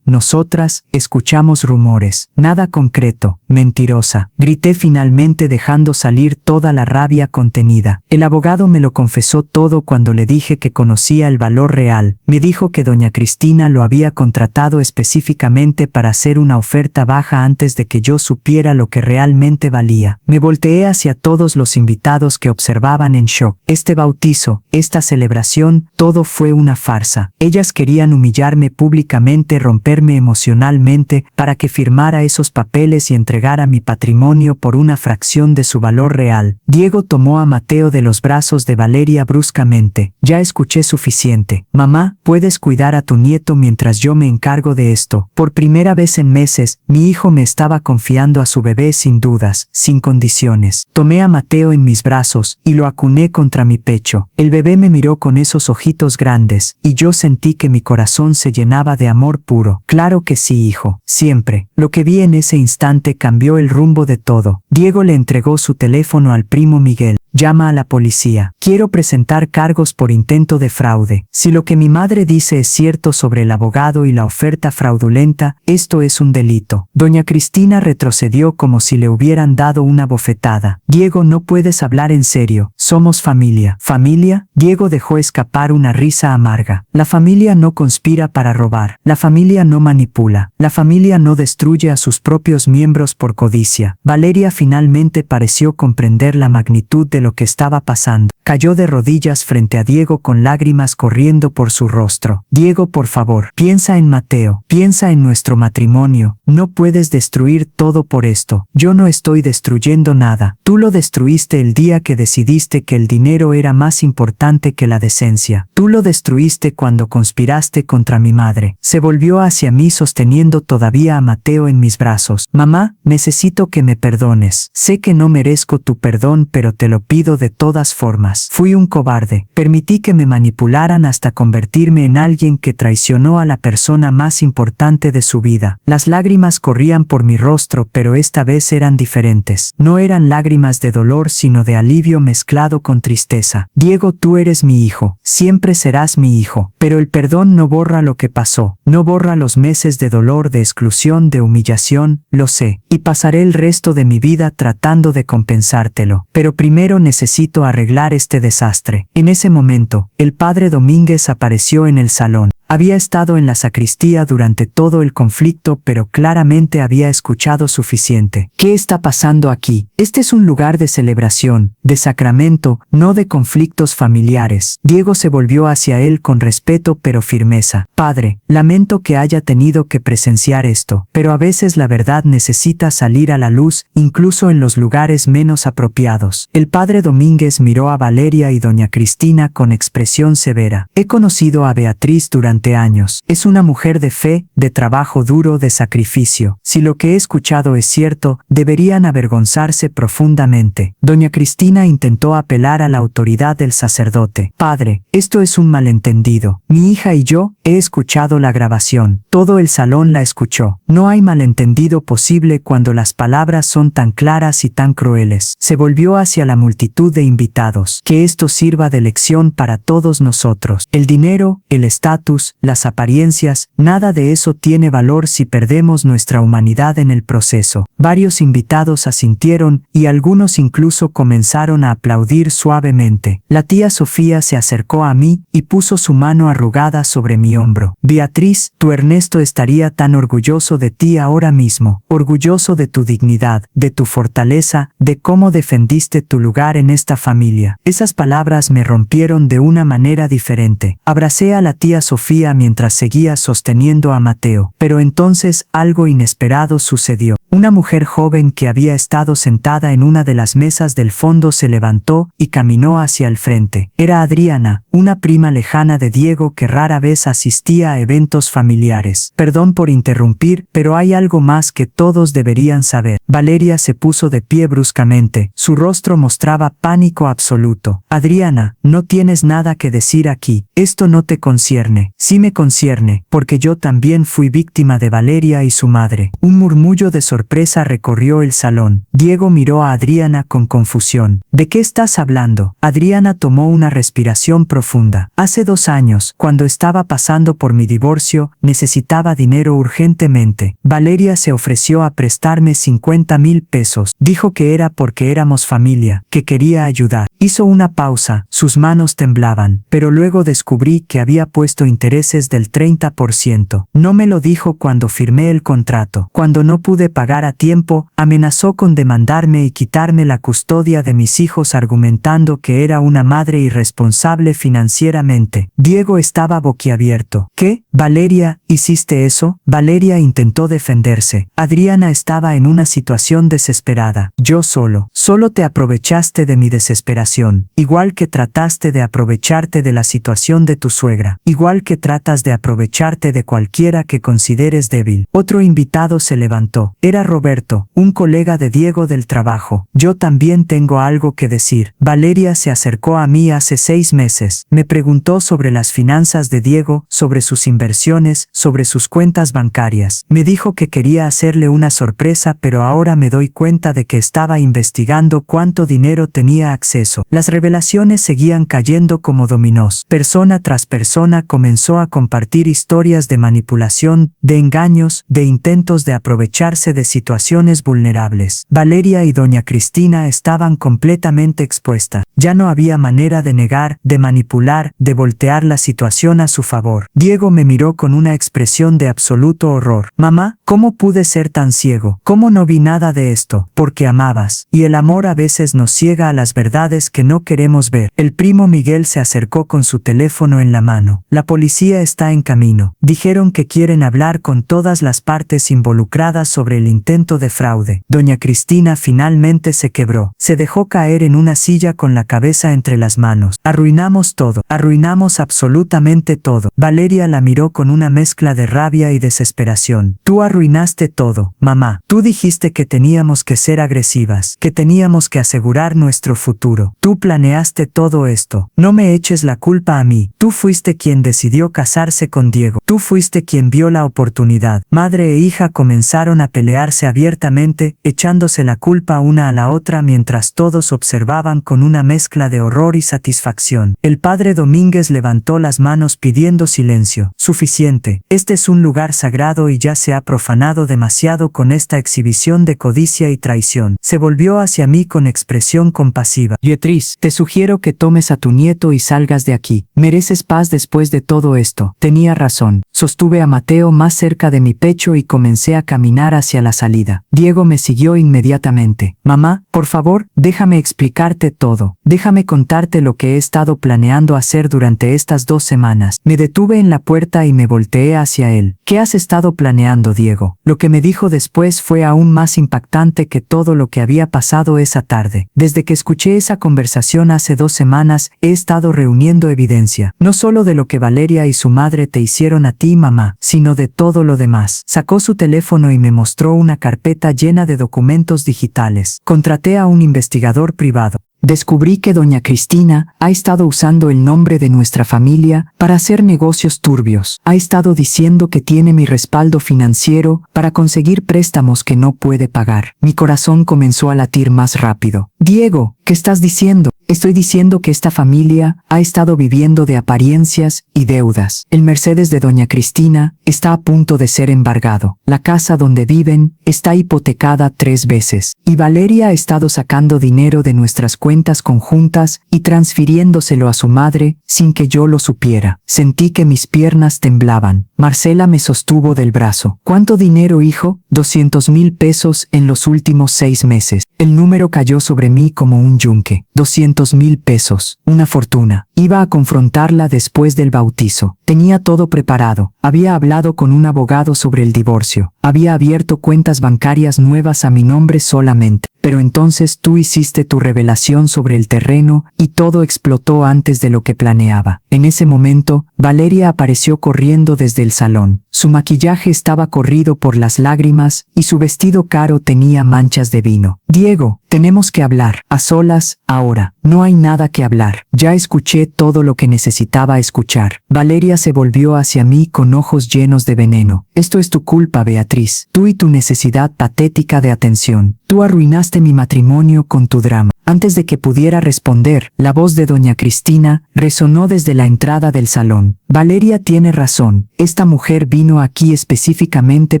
Nosotras, escuchamos rumores. Nada concreto. Mentirosa. Grité finalmente dejando salir toda la rabia contenida. El abogado me lo confesó todo cuando le dije que conocía el valor real. Me dijo que doña Cristina lo había contratado específicamente para hacer una oferta baja antes antes de que yo supiera lo que realmente valía. Me volteé hacia todos los invitados que observaban en shock. Este bautizo, esta celebración, todo fue una farsa. Ellas querían humillarme públicamente, romperme emocionalmente, para que firmara esos papeles y entregara mi patrimonio por una fracción de su valor real. Diego tomó a Mateo de los brazos de Valeria bruscamente. Ya escuché suficiente. Mamá, puedes cuidar a tu nieto mientras yo me encargo de esto. Por primera vez en meses, mi hijo me estaba confiando a su bebé sin dudas, sin condiciones. Tomé a Mateo en mis brazos y lo acuné contra mi pecho. El bebé me miró con esos ojitos grandes y yo sentí que mi corazón se llenaba de amor puro. Claro que sí, hijo, siempre. Lo que vi en ese instante cambió el rumbo de todo. Diego le entregó su teléfono al primo Miguel. Llama a la policía. Quiero presentar cargos por intento de fraude. Si lo que mi madre dice es cierto sobre el abogado y la oferta fraudulenta, esto es un delito. Doña Cristina retrocedió como si le hubieran dado una bofetada. Diego, no puedes hablar en serio. Somos familia. ¿Familia? Diego dejó escapar una risa amarga. La familia no conspira para robar. La familia no manipula. La familia no destruye a sus propios miembros por codicia. Valeria finalmente pareció comprender la magnitud de lo que estaba pasando. Cayó de rodillas frente a Diego con lágrimas corriendo por su rostro. Diego, por favor, piensa en Mateo, piensa en nuestro matrimonio. No puedes destruir todo por esto. Yo no estoy destruyendo nada. Tú lo destruiste el día que decidiste que el dinero era más importante que la decencia. Tú lo destruiste cuando conspiraste contra mi madre. Se volvió hacia mí sosteniendo todavía a Mateo en mis brazos. Mamá, necesito que me perdones. Sé que no merezco tu perdón, pero te lo pido de todas formas. Fui un cobarde. Permití que me manipularan hasta convertirme en alguien que traicionó a la persona más importante de su vida. Las lágrimas corrían por mi rostro, pero esta vez eran diferentes. No eran lágrimas de dolor, sino de alivio mezclado con tristeza. Diego, tú eres mi hijo. Siempre serás mi hijo. Pero el perdón no borra lo que pasó. No borra los meses de dolor, de exclusión, de humillación, lo sé. Y pasaré el resto de mi vida tratando de compensártelo. Pero primero necesito arreglar este desastre. En ese momento, el padre Domínguez apareció en el salón. Había estado en la sacristía durante todo el conflicto, pero claramente había escuchado suficiente. ¿Qué está pasando aquí? Este es un lugar de celebración, de sacramento, no de conflictos familiares. Diego se volvió hacia él con respeto pero firmeza. Padre, lamento que haya tenido que presenciar esto, pero a veces la verdad necesita salir a la luz, incluso en los lugares menos apropiados. El padre Domínguez miró a Valeria y doña Cristina con expresión severa. He conocido a Beatriz durante años. Es una mujer de fe, de trabajo duro, de sacrificio. Si lo que he escuchado es cierto, deberían avergonzarse profundamente. Doña Cristina intentó apelar a la autoridad del sacerdote. Padre, esto es un malentendido. Mi hija y yo he escuchado la grabación. Todo el salón la escuchó. No hay malentendido posible cuando las palabras son tan claras y tan crueles. Se volvió hacia la multitud de invitados. Que esto sirva de lección para todos nosotros. El dinero, el estatus, las apariencias, nada de eso tiene valor si perdemos nuestra humanidad en el proceso. Varios invitados asintieron y algunos incluso comenzaron a aplaudir suavemente. La tía Sofía se acercó a mí y puso su mano arrugada sobre mi hombro. Beatriz, tu Ernesto estaría tan orgulloso de ti ahora mismo, orgulloso de tu dignidad, de tu fortaleza, de cómo defendiste tu lugar en esta familia. Esas palabras me rompieron de una manera diferente. Abracé a la tía Sofía mientras seguía sosteniendo a Mateo. Pero entonces algo inesperado sucedió. Una mujer joven que había estado sentada en una de las mesas del fondo se levantó y caminó hacia el frente. Era Adriana, una prima lejana de Diego que rara vez asistía a eventos familiares. Perdón por interrumpir, pero hay algo más que todos deberían saber. Valeria se puso de pie bruscamente. Su rostro mostraba pánico absoluto. Adriana, no tienes nada que decir aquí. Esto no te concierne. Sí me concierne, porque yo también fui víctima de Valeria y su madre. Un murmullo de sorpresa recorrió el salón. Diego miró a Adriana con confusión. ¿De qué estás hablando? Adriana tomó una respiración profunda. Hace 2 años, cuando estaba pasando por mi divorcio, necesitaba dinero urgentemente. Valeria se ofreció a prestarme 50,000 pesos. Dijo que era porque éramos familia, que quería ayudar. Hizo una pausa, sus manos temblaban, pero luego descubrí que había puesto intereses del 30%. No me lo dijo cuando firmé el contrato. Cuando no pude pagar llegar a tiempo, amenazó con demandarme y quitarme la custodia de mis hijos argumentando que era una madre irresponsable financieramente. Diego estaba boquiabierto. ¿Qué? Valeria, ¿hiciste eso? Valeria intentó defenderse. Adriana estaba en una situación desesperada. Yo solo te aprovechaste de mi desesperación, igual que trataste de aprovecharte de la situación de tu suegra, igual que tratas de aprovecharte de cualquiera que consideres débil. Otro invitado se levantó. Era Roberto, un colega de Diego del trabajo. Yo también tengo algo que decir. Valeria se acercó a mí hace 6 meses. Me preguntó sobre las finanzas de Diego, sobre sus inversiones, sobre sus cuentas bancarias. Me dijo que quería hacerle una sorpresa, pero ahora me doy cuenta de que estaba investigando cuánto dinero tenía acceso. Las revelaciones seguían cayendo como dominós. Persona tras persona comenzó a compartir historias de manipulación, de engaños, de intentos de aprovecharse de situaciones vulnerables. Valeria y doña Cristina estaban completamente expuestas. Ya no había manera de negar, de manipular, de voltear la situación a su favor. Diego me miró con una expresión de absoluto horror. Mamá, ¿cómo pude ser tan ciego? ¿Cómo no vi nada de esto? Porque amabas. Y el amor a veces nos ciega a las verdades que no queremos ver. El primo Miguel se acercó con su teléfono en la mano. La policía está en camino. Dijeron que quieren hablar con todas las partes involucradas sobre el intento de fraude. Doña Cristina finalmente se quebró. Se dejó caer en una silla con la cabeza entre las manos. Arruinamos todo. Arruinamos absolutamente todo. Valeria la miró con una mezcla de rabia y desesperación. Tú arruinaste todo, mamá. Tú dijiste que teníamos que ser agresivas, que teníamos que asegurar nuestro futuro. Tú planeaste todo esto. No me eches la culpa a mí. Tú fuiste quien decidió casarse con Diego. Tú fuiste quien vio la oportunidad. Madre e hija comenzaron a pelearse abiertamente, echándose la culpa una a la otra mientras todos observaban con una mezcla de horror y satisfacción. El padre Domínguez levantó las manos pidiendo silencio. Suficiente. Este es un lugar sagrado y ya se ha profanado demasiado con esta exhibición de codicia y traición. Se volvió hacia mí con expresión compasiva. Beatriz, te sugiero que tomes a tu nieto y salgas de aquí. Mereces paz después de todo esto. Tenía razón. Sostuve a Mateo más cerca de mi pecho y comencé a caminar hacia la salida. Diego me siguió inmediatamente. Mamá, por favor, déjame explicarte todo. Déjame contarte lo que he estado planeando hacer durante estas 2 semanas. Me detuve en la puerta y me volteé hacia él. ¿Qué has estado planeando, Diego? Lo que me dijo después fue aún más impactante que todo lo que había pasado esa tarde. Desde que escuché esa conversación hace 2 semanas, he estado reuniendo evidencia. No solo de lo que Valeria y su madre te hicieron a ti, mamá, sino de todo lo demás. Sacó su teléfono y me mostró una carpeta llena de documentos digitales. Contraté a un investigador privado. Descubrí que doña Cristina ha estado usando el nombre de nuestra familia para hacer negocios turbios. Ha estado diciendo que tiene mi respaldo financiero para conseguir préstamos que no puede pagar. Mi corazón comenzó a latir más rápido. Diego, ¿qué estás diciendo? Estoy diciendo que esta familia ha estado viviendo de apariencias y deudas. El Mercedes de doña Cristina está a punto de ser embargado. La casa donde viven está hipotecada 3 veces. Y Valeria ha estado sacando dinero de nuestras cuentas conjuntas y transfiriéndoselo a su madre sin que yo lo supiera. Sentí que mis piernas temblaban. Marcela me sostuvo del brazo. ¿Cuánto dinero, hijo? 200,000 pesos en los últimos 6 meses. El número cayó sobre mí como un yunque. 200,000 pesos. Una fortuna. Iba a confrontarla después del bautizo. Tenía todo preparado. Había hablado con un abogado sobre el divorcio. Había abierto cuentas bancarias nuevas a mi nombre solamente. Pero entonces tú hiciste tu revelación sobre el terreno y todo explotó antes de lo que planeaba. En ese momento, Valeria apareció corriendo desde el salón. Su maquillaje estaba corrido por las lágrimas y su vestido caro tenía manchas de vino. Diego, tenemos que hablar. A solas, ahora. No hay nada que hablar. Ya escuché todo lo que necesitaba escuchar. Valeria se volvió hacia mí con ojos llenos de veneno. Esto es tu culpa, Beatriz. Tú y tu necesidad patética de atención. Tú arruinaste mi matrimonio con tu drama. Antes de que pudiera responder, la voz de doña Cristina resonó desde la entrada del salón. Valeria tiene razón. Esta mujer vino aquí específicamente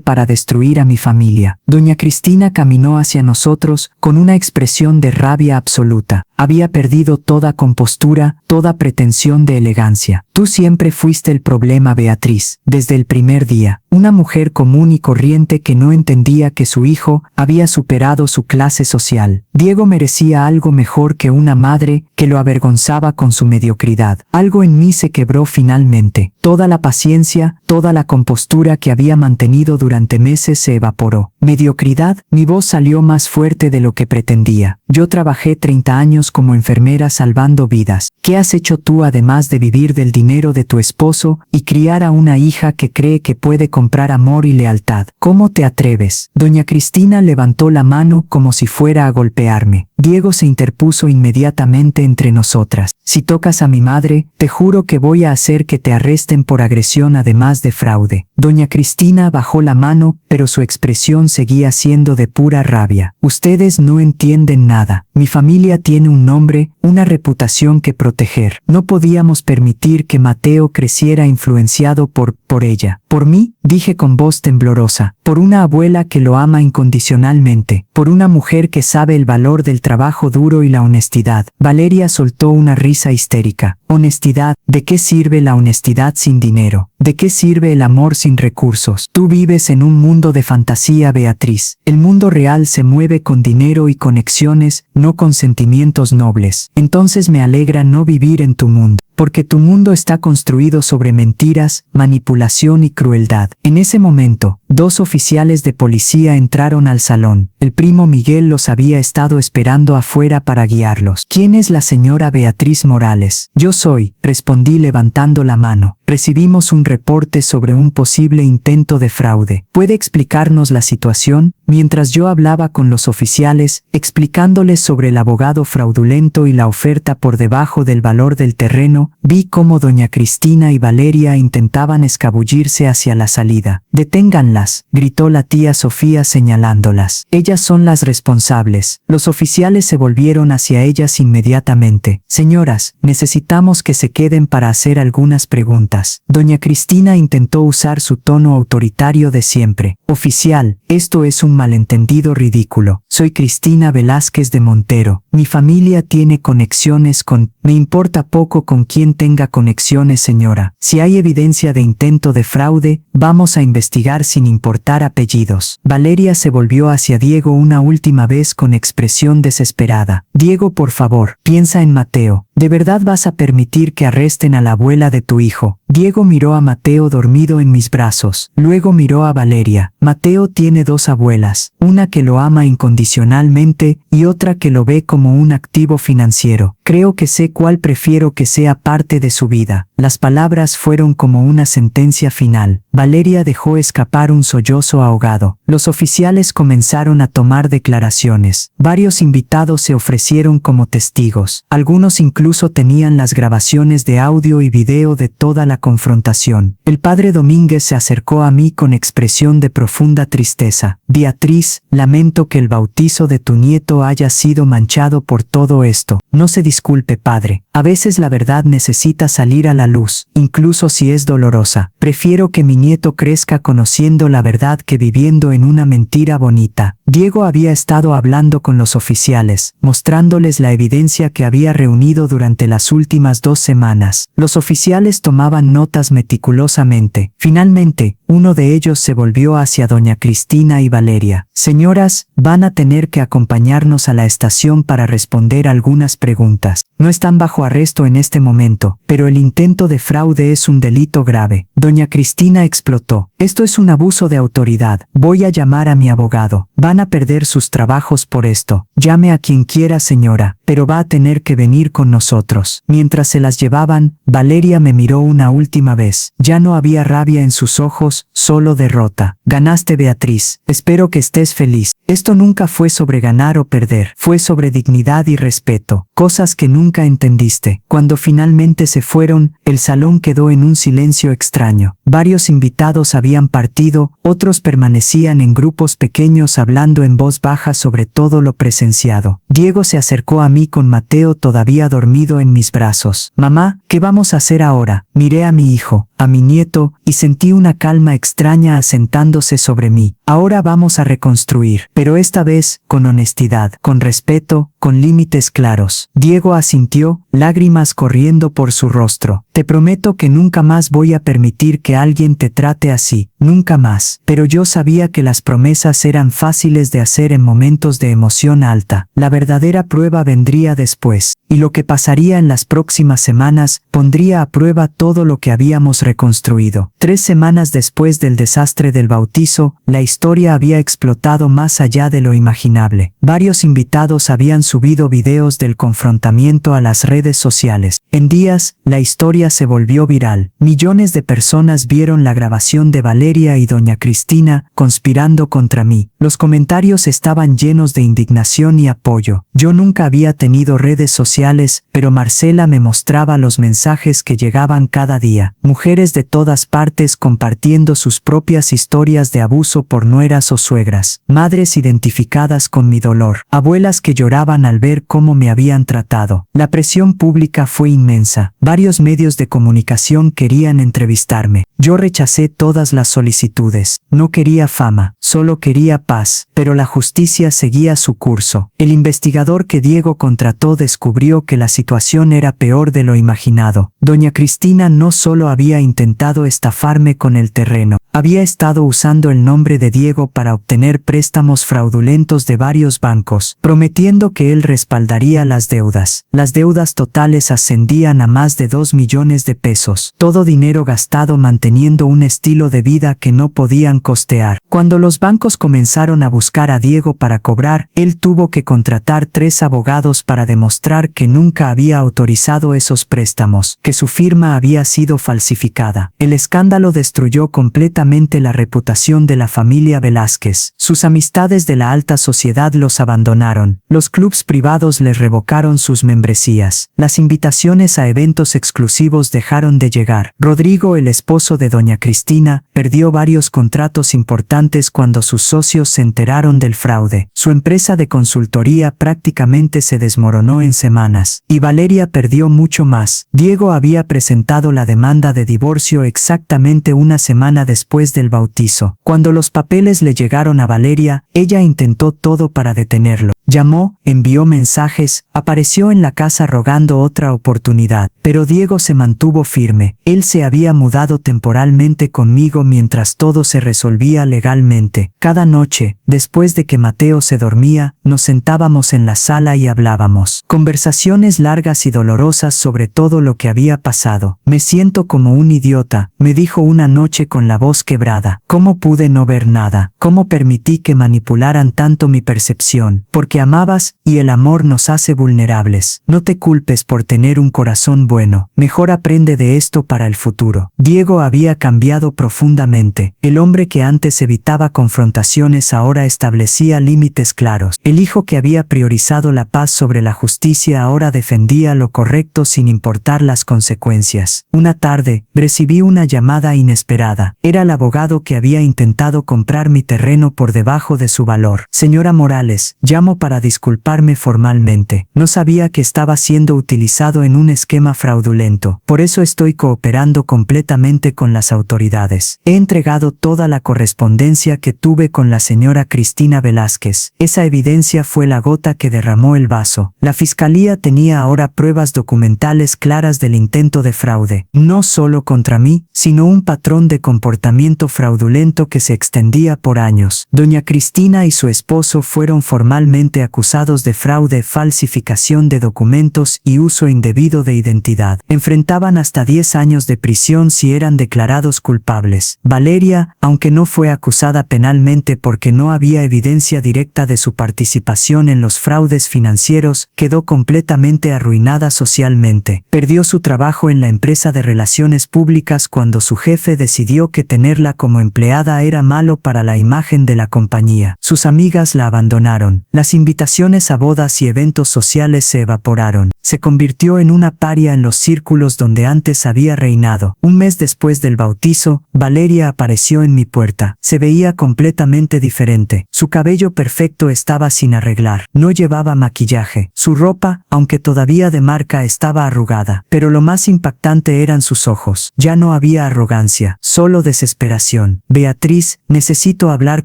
para destruir a mi familia. Doña Cristina caminó hacia nosotros con una expresión de rabia absoluta. Había perdido toda compostura, toda pretensión de elegancia. Tú siempre fuiste el problema, Beatriz, desde el primer día. Una mujer común y corriente que no entendía que su hijo había superado su clase social. Diego merecía algo mejor que una madre que lo avergonzaba con su mediocridad. Algo en mí se quebró finalmente. Toda la paciencia, toda la compostura que había mantenido durante meses se evaporó. Mediocridad, mi voz salió más fuerte de lo que pretendía. Yo trabajé 30 años como enfermera salvando vidas. ¿Qué has hecho tú además de vivir del dinero de tu esposo y criar a una hija que cree que puede comprar amor y lealtad? ¿Cómo te atreves? Doña Cristina levantó la mano como si fuera a golpearme. Diego se interpuso inmediatamente entre nosotras. Si tocas a mi madre, te juro que voy a hacer que te arresten por agresión además de fraude. Doña Cristina bajó la mano, pero su expresión seguía siendo de pura rabia. Ustedes no entienden nada. Mi familia tiene un nombre, una reputación que proteger. No podíamos permitir que Mateo creciera influenciado por ella. Por mí, dije con voz temblorosa, por una abuela que lo ama incondicionalmente, por una mujer que sabe el valor del trabajo duro y la honestidad. Valeria soltó una risa histérica. Honestidad, ¿de qué sirve la honestidad sin dinero? ¿De qué sirve el amor sin recursos? Tú vives en un mundo de fantasía, Beatriz. El mundo real se mueve con dinero y conexiones, no con sentimientos nobles. Entonces me alegra no vivir en tu mundo, porque tu mundo está construido sobre mentiras, manipulación y crueldad. En ese momento, 2 oficiales de policía entraron al salón. El primo Miguel los había estado esperando afuera para guiarlos. ¿Quién es la señora Beatriz Morales? Yo soy, respondí levantando la mano. Recibimos un reporte sobre un posible intento de fraude. ¿Puede explicarnos la situación? Mientras yo hablaba con los oficiales, explicándoles sobre el abogado fraudulento y la oferta por debajo del valor del terreno, vi cómo doña Cristina y Valeria intentaban escabullirse hacia la salida. «Deténganlas», gritó la tía Sofía señalándolas. «Ellas son las responsables». Los oficiales se volvieron hacia ellas inmediatamente. «Señoras, necesitamos que se queden para hacer algunas preguntas». Doña Cristina intentó usar su tono autoritario de siempre. «Oficial, esto es un malentendido ridículo. Soy Cristina Velázquez de Montero. Mi familia tiene conexiones con... Me importa poco con quién tenga conexiones, señora. Si hay evidencia de intento de fraude, vamos a investigar sin importar apellidos». Valeria se volvió hacia Diego una última vez con expresión desesperada. «Diego, por favor, piensa en Mateo. ¿De verdad vas a permitir que arresten a la abuela de tu hijo?» Diego miró a Mateo dormido en mis brazos. Luego miró a Valeria. «Mateo tiene 2 abuelas, una que lo ama incondicionalmente y otra que lo ve como un activo financiero. Creo que sé cuál prefiero que sea parte de su vida». Las palabras fueron como una sentencia final. Valeria dejó escapar un sollozo ahogado. Los oficiales comenzaron a tomar declaraciones. Varios invitados se ofrecieron como testigos. Algunos incluso tenían las grabaciones de audio y video de toda la confrontación. El padre Domínguez se acercó a mí con expresión de profunda tristeza. «Beatriz, lamento que el bautizo de tu nieto haya sido manchado por todo esto. No se disculpe, padre. A veces la verdad necesita salir a la luz, incluso si es dolorosa. Prefiero que mi nieto crezca conociendo la verdad que viviendo en una mentira bonita». Diego había estado hablando con los oficiales, mostrándoles la evidencia que había reunido durante las últimas 2 semanas. Los oficiales tomaban notas meticulosamente. Finalmente, uno de ellos se volvió hacia doña Cristina y Valeria. «Señoras, van a tener que acompañarnos a la estación para responder algunas preguntas. No están bajo arresto en este momento, pero el intento de fraude es un delito grave». Doña Cristina explotó. «Esto es un abuso de autoridad. Voy a llamar a mi abogado. Van a perder sus trabajos por esto. Llame a quien quiera, señora, pero va a tener que venir con nosotros». Mientras se las llevaban, Valeria me miró una última vez. Ya no había rabia en sus ojos, solo derrota. «Ganaste, Beatriz. Espero que estés feliz. Esto nunca fue sobre ganar o perder. Fue sobre dignidad y respeto. Cosas que nunca entendiste». Cuando finalmente se fueron, el salón quedó en un silencio extraño. Varios invitados habían partido, otros permanecían en grupos pequeños hablando en voz baja sobre todo lo presenciado. Diego se acercó a mí mí con Mateo todavía dormido en mis brazos. Mamá, ¿qué vamos a hacer ahora? Miré a mi hijo, a mi nieto, y sentí una calma extraña asentándose sobre mí. Ahora vamos a reconstruir, pero esta vez con honestidad, con respeto, con límites claros. Diego asintió, lágrimas corriendo por su rostro. Te prometo que nunca más voy a permitir que alguien te trate así, nunca más. Pero yo sabía que las promesas eran fáciles de hacer en momentos de emoción alta. La verdadera prueba vendría después, y lo que pasaría en las próximas semanas pondría a prueba todo lo que habíamos reconstruido. 3 semanas después del desastre del bautizo, la historia había explotado más allá de lo imaginable. Varios invitados habían subido videos del confrontamiento a las redes sociales. En días, la historia se volvió viral. Millones de personas vieron la grabación de Valeria y doña Cristina conspirando contra mí. Los comentarios estaban llenos de indignación y apoyo. Yo nunca había tenido redes sociales, pero Marcela me mostraba los mensajes que llegaban cada día. Mujeres de todas partes compartiendo sus propias historias de abuso por nueras o suegras. Madres identificadas con mi dolor. Abuelas que lloraban al ver cómo me habían tratado. La presión pública fue inmensa. Varios medios de comunicación querían entrevistarme. Yo rechacé todas las solicitudes. No quería fama, solo quería paz, pero la justicia seguía su curso. El investigador que Diego contrató descubrió que la situación era peor de lo imaginado. Doña Cristina no solo había intentado estafarme con el terreno, había estado usando el nombre de Diego para obtener préstamos fraudulentos de varios bancos, prometiendo que él respaldaría las deudas. Las deudas totales ascendían a más de 2 millones de pesos. Todo dinero gastado manteniendo un estilo de vida que no podían costear. Cuando los bancos comenzaron a buscar a Diego para cobrar, él tuvo que contratar 3 abogados para demostrar que nunca había autorizado esos préstamos, que su firma había sido falsificada. El escándalo destruyó completamente la reputación de la familia Velázquez. Sus amistades de la alta sociedad los abandonaron. Los clubs privados les revocaron sus membresías. Las invitaciones a eventos exclusivos dejaron de llegar. Rodrigo, el esposo de doña Cristina, perdió varios contratos importantes cuando sus socios se enteraron del fraude. Su empresa de consultoría prácticamente se desmoronó en semanas. Y Valeria perdió mucho más. Diego había presentado la demanda de divorcio exactamente una semana después del bautizo. Cuando los papeles le llegaron a Valeria, ella intentó todo para detenerlo. Llamó, envió mensajes, apareció en la casa rogando otra oportunidad. Pero Diego se mantuvo firme. Él se había mudado temporalmente conmigo mientras todo se resolvía legalmente. Cada noche, después de que Mateo se dormía, nos sentábamos en la sala y hablábamos. Conversaciones largas y dolorosas sobre todo lo que había pasado. Me siento como un idiota, me dijo una noche con la voz quebrada. ¿Cómo pude no ver nada? ¿Cómo permití que manipularan tanto mi percepción? Porque amabas, y el amor nos hace vulnerables. No te culpes por tener un corazón bueno. Mejor aprende de esto para el futuro. Diego había cambiado profundamente. El hombre que antes evitaba confrontaciones ahora establecía límites claros. El hijo que había priorizado la paz sobre la justicia ahora defendía lo correcto sin importar las consecuencias. Una tarde, recibí una llamada inesperada. Era el abogado que había intentado comprar mi terreno por debajo de su valor. Señora Morales, llamo para disculparme formalmente. No sabía que estaba siendo utilizado en un esquema fraudulento. Por eso estoy cooperando completamente con las autoridades. He entregado toda la correspondencia que tuve con la señora Cristina Velázquez. Esa evidencia fue la gota que derramó el vaso. La fiscalía tenía ahora pruebas documentales claras del intento de fraude. No solo contra mí, sino un patrón de comportamiento fraudulento que se extendía por años. Doña Cristina y su esposo fueron formalmente acusados de fraude, falsificación de documentos y uso indebido de identidad. Enfrentaban hasta 10 años de prisión si eran declarados culpables. Valeria, aunque no fue acusada penalmente porque no había evidencia directa de su participación en los fraudes financieros, quedó completamente arruinada socialmente. Perdió su trabajo en la empresa de relaciones públicas cuando su jefe decidió que tenerla como empleada era malo para la imagen de la compañía. Sus amigas la abandonaron. Las invitaciones a bodas y eventos sociales se evaporaron. Se convirtió en una paria en los círculos donde antes había reinado. Un mes después del bautizo, Valeria apareció en mi puerta. Se veía completamente diferente. Su cabello perfecto estaba sin arreglar. No llevaba maquillaje. Su ropa, aunque todavía de marca, estaba arrugada. Pero lo más impactante eran sus ojos. Ya no había arrogancia, solo desesperación. Beatriz, necesito hablar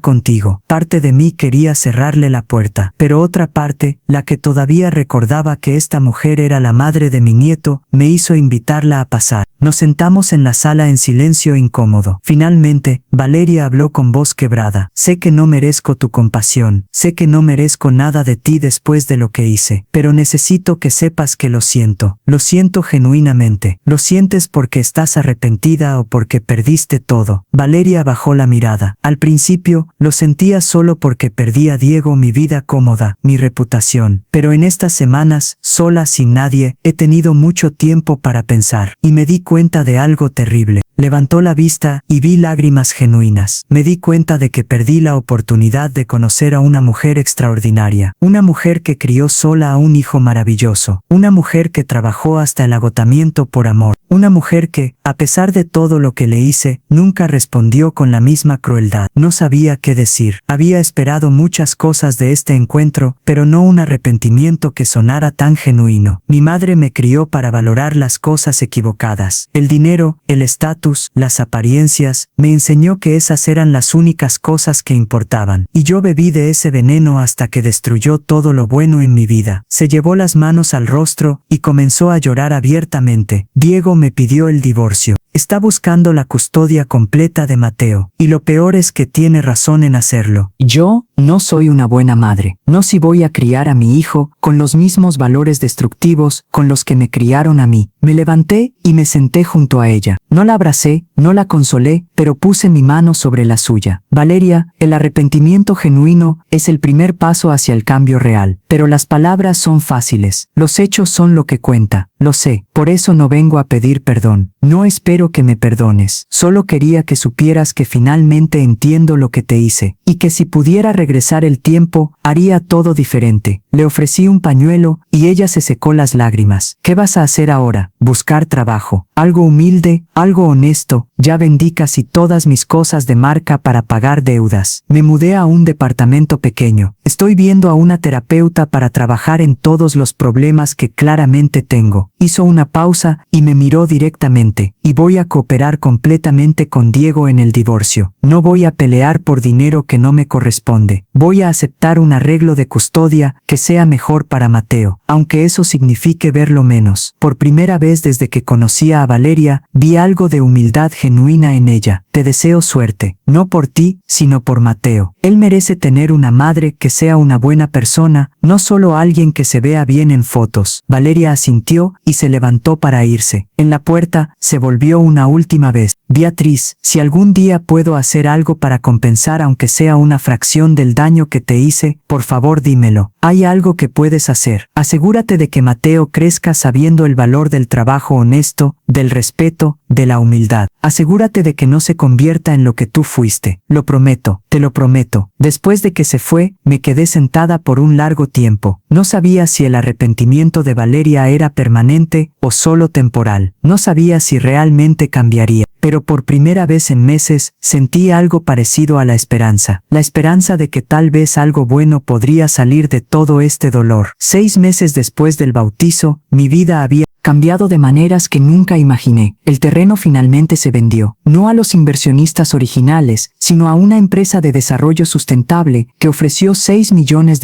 contigo. Parte de mí quería cerrarle la puerta, pero otra parte, la que todavía recordaba que esta mujer era la madre de mi nieto, me hizo invitarla a pasar. Nos sentamos en la sala en silencio incómodo. Finalmente, Valeria habló con voz quebrada. Sé que no merezco tu compasión, sé que no merezco nada de ti después de lo que hice, pero necesito que sepas que lo siento genuinamente. ¿Lo sientes porque estás arrepentida o porque perdiste todo? Valeria bajó la mirada. Al principio, lo sentía solo porque perdí a Diego, mi vida cómoda, mi reputación, pero en estas semanas, sola sin nadie, he tenido mucho tiempo para pensar, y me di cuenta de algo terrible. Levantó la vista y vi lágrimas genuinas. Me di cuenta de que perdí la oportunidad de conocer a una mujer extraordinaria, una mujer que crió sola a un hijo maravilloso, una mujer que trabajó hasta el agotamiento por amor, una mujer que, a pesar de todo lo que le hice, nunca respondió con la misma crueldad. No sabía qué decir. Había esperado muchas cosas de este encuentro, pero no un arrepentimiento que sonara tan genuino. Mi madre me crió para valorar las cosas equivocadas. El dinero, el estatus, las apariencias, me enseñó que esas eran las únicas cosas que importaban. Y yo bebí de ese veneno hasta que destruyó todo lo bueno en mi vida. Se llevó las manos al rostro y comenzó a llorar abiertamente. Diego me pidió el divorcio. Está buscando la custodia completa de Mateo. Y lo peor es que tiene razón en hacerlo. Yo no soy una buena madre. No si voy a criar a mi hijo con los mismos valores destructivos con los que me criaron a mí. Me levanté y me senté junto a ella. No la abracé, no la consolé, pero puse mi mano sobre la suya. Valeria, el arrepentimiento genuino es el primer paso hacia el cambio real. Pero las palabras son fáciles. Los hechos son lo que cuenta. Lo sé. Por eso no vengo a pedir perdón. No espero que me perdones. Solo quería que supieras que finalmente entiendo lo que te hice. Y que si pudiera regresar el tiempo, haría todo diferente. Le ofrecí un pañuelo y ella se secó las lágrimas. ¿Qué vas a hacer ahora? Buscar trabajo. Algo humilde, algo honesto. Ya vendí casi todas mis cosas de marca para pagar deudas. Me mudé a un departamento pequeño. Estoy viendo a una terapeuta para trabajar en todos los problemas que claramente tengo. Hizo una pausa y me miró directamente. Y voy a cooperar completamente con Diego en el divorcio. No voy a pelear por dinero que no me corresponde. Voy a aceptar un arreglo de custodia que sea mejor para Mateo, aunque eso signifique verlo menos. Por primera vez desde que conocí a Valeria, vi algo de humildad genuina en ella. Te deseo suerte, no por ti, sino por Mateo. Él merece tener una madre que sea una buena persona, no solo alguien que se vea bien en fotos. Valeria asintió y se levantó para irse. En la puerta, se volvió una última vez. Beatriz, si algún día puedo hacer algo para compensar aunque sea una fracción del daño que te hice, por favor dímelo. Hay algo que puedes hacer. Asegúrate de que Mateo crezca sabiendo el valor del trabajo honesto, del respeto, de la humildad. Asegúrate de que no se convierta en lo que tú fuiste. Lo prometo, te lo prometo. Después de que se fue, me quedé sentada por un largo tiempo. No sabía si el arrepentimiento de Valeria era permanente o solo temporal. No sabía si realmente cambiaría. Pero por primera vez en meses, sentí algo parecido a la esperanza. La esperanza de que tal vez algo bueno podría salir de todo este dolor. 6 meses después del bautizo, mi vida había cambiado de maneras que nunca imaginé. El terreno finalmente se vendió, no a los inversionistas originales, sino a una empresa de desarrollo sustentable que ofreció $6 millones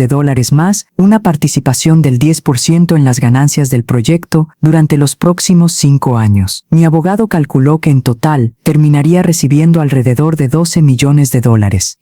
más, una participación del 10% en las ganancias del proyecto durante los próximos 5 años. Mi abogado calculó que en total terminaría recibiendo alrededor de $12 millones.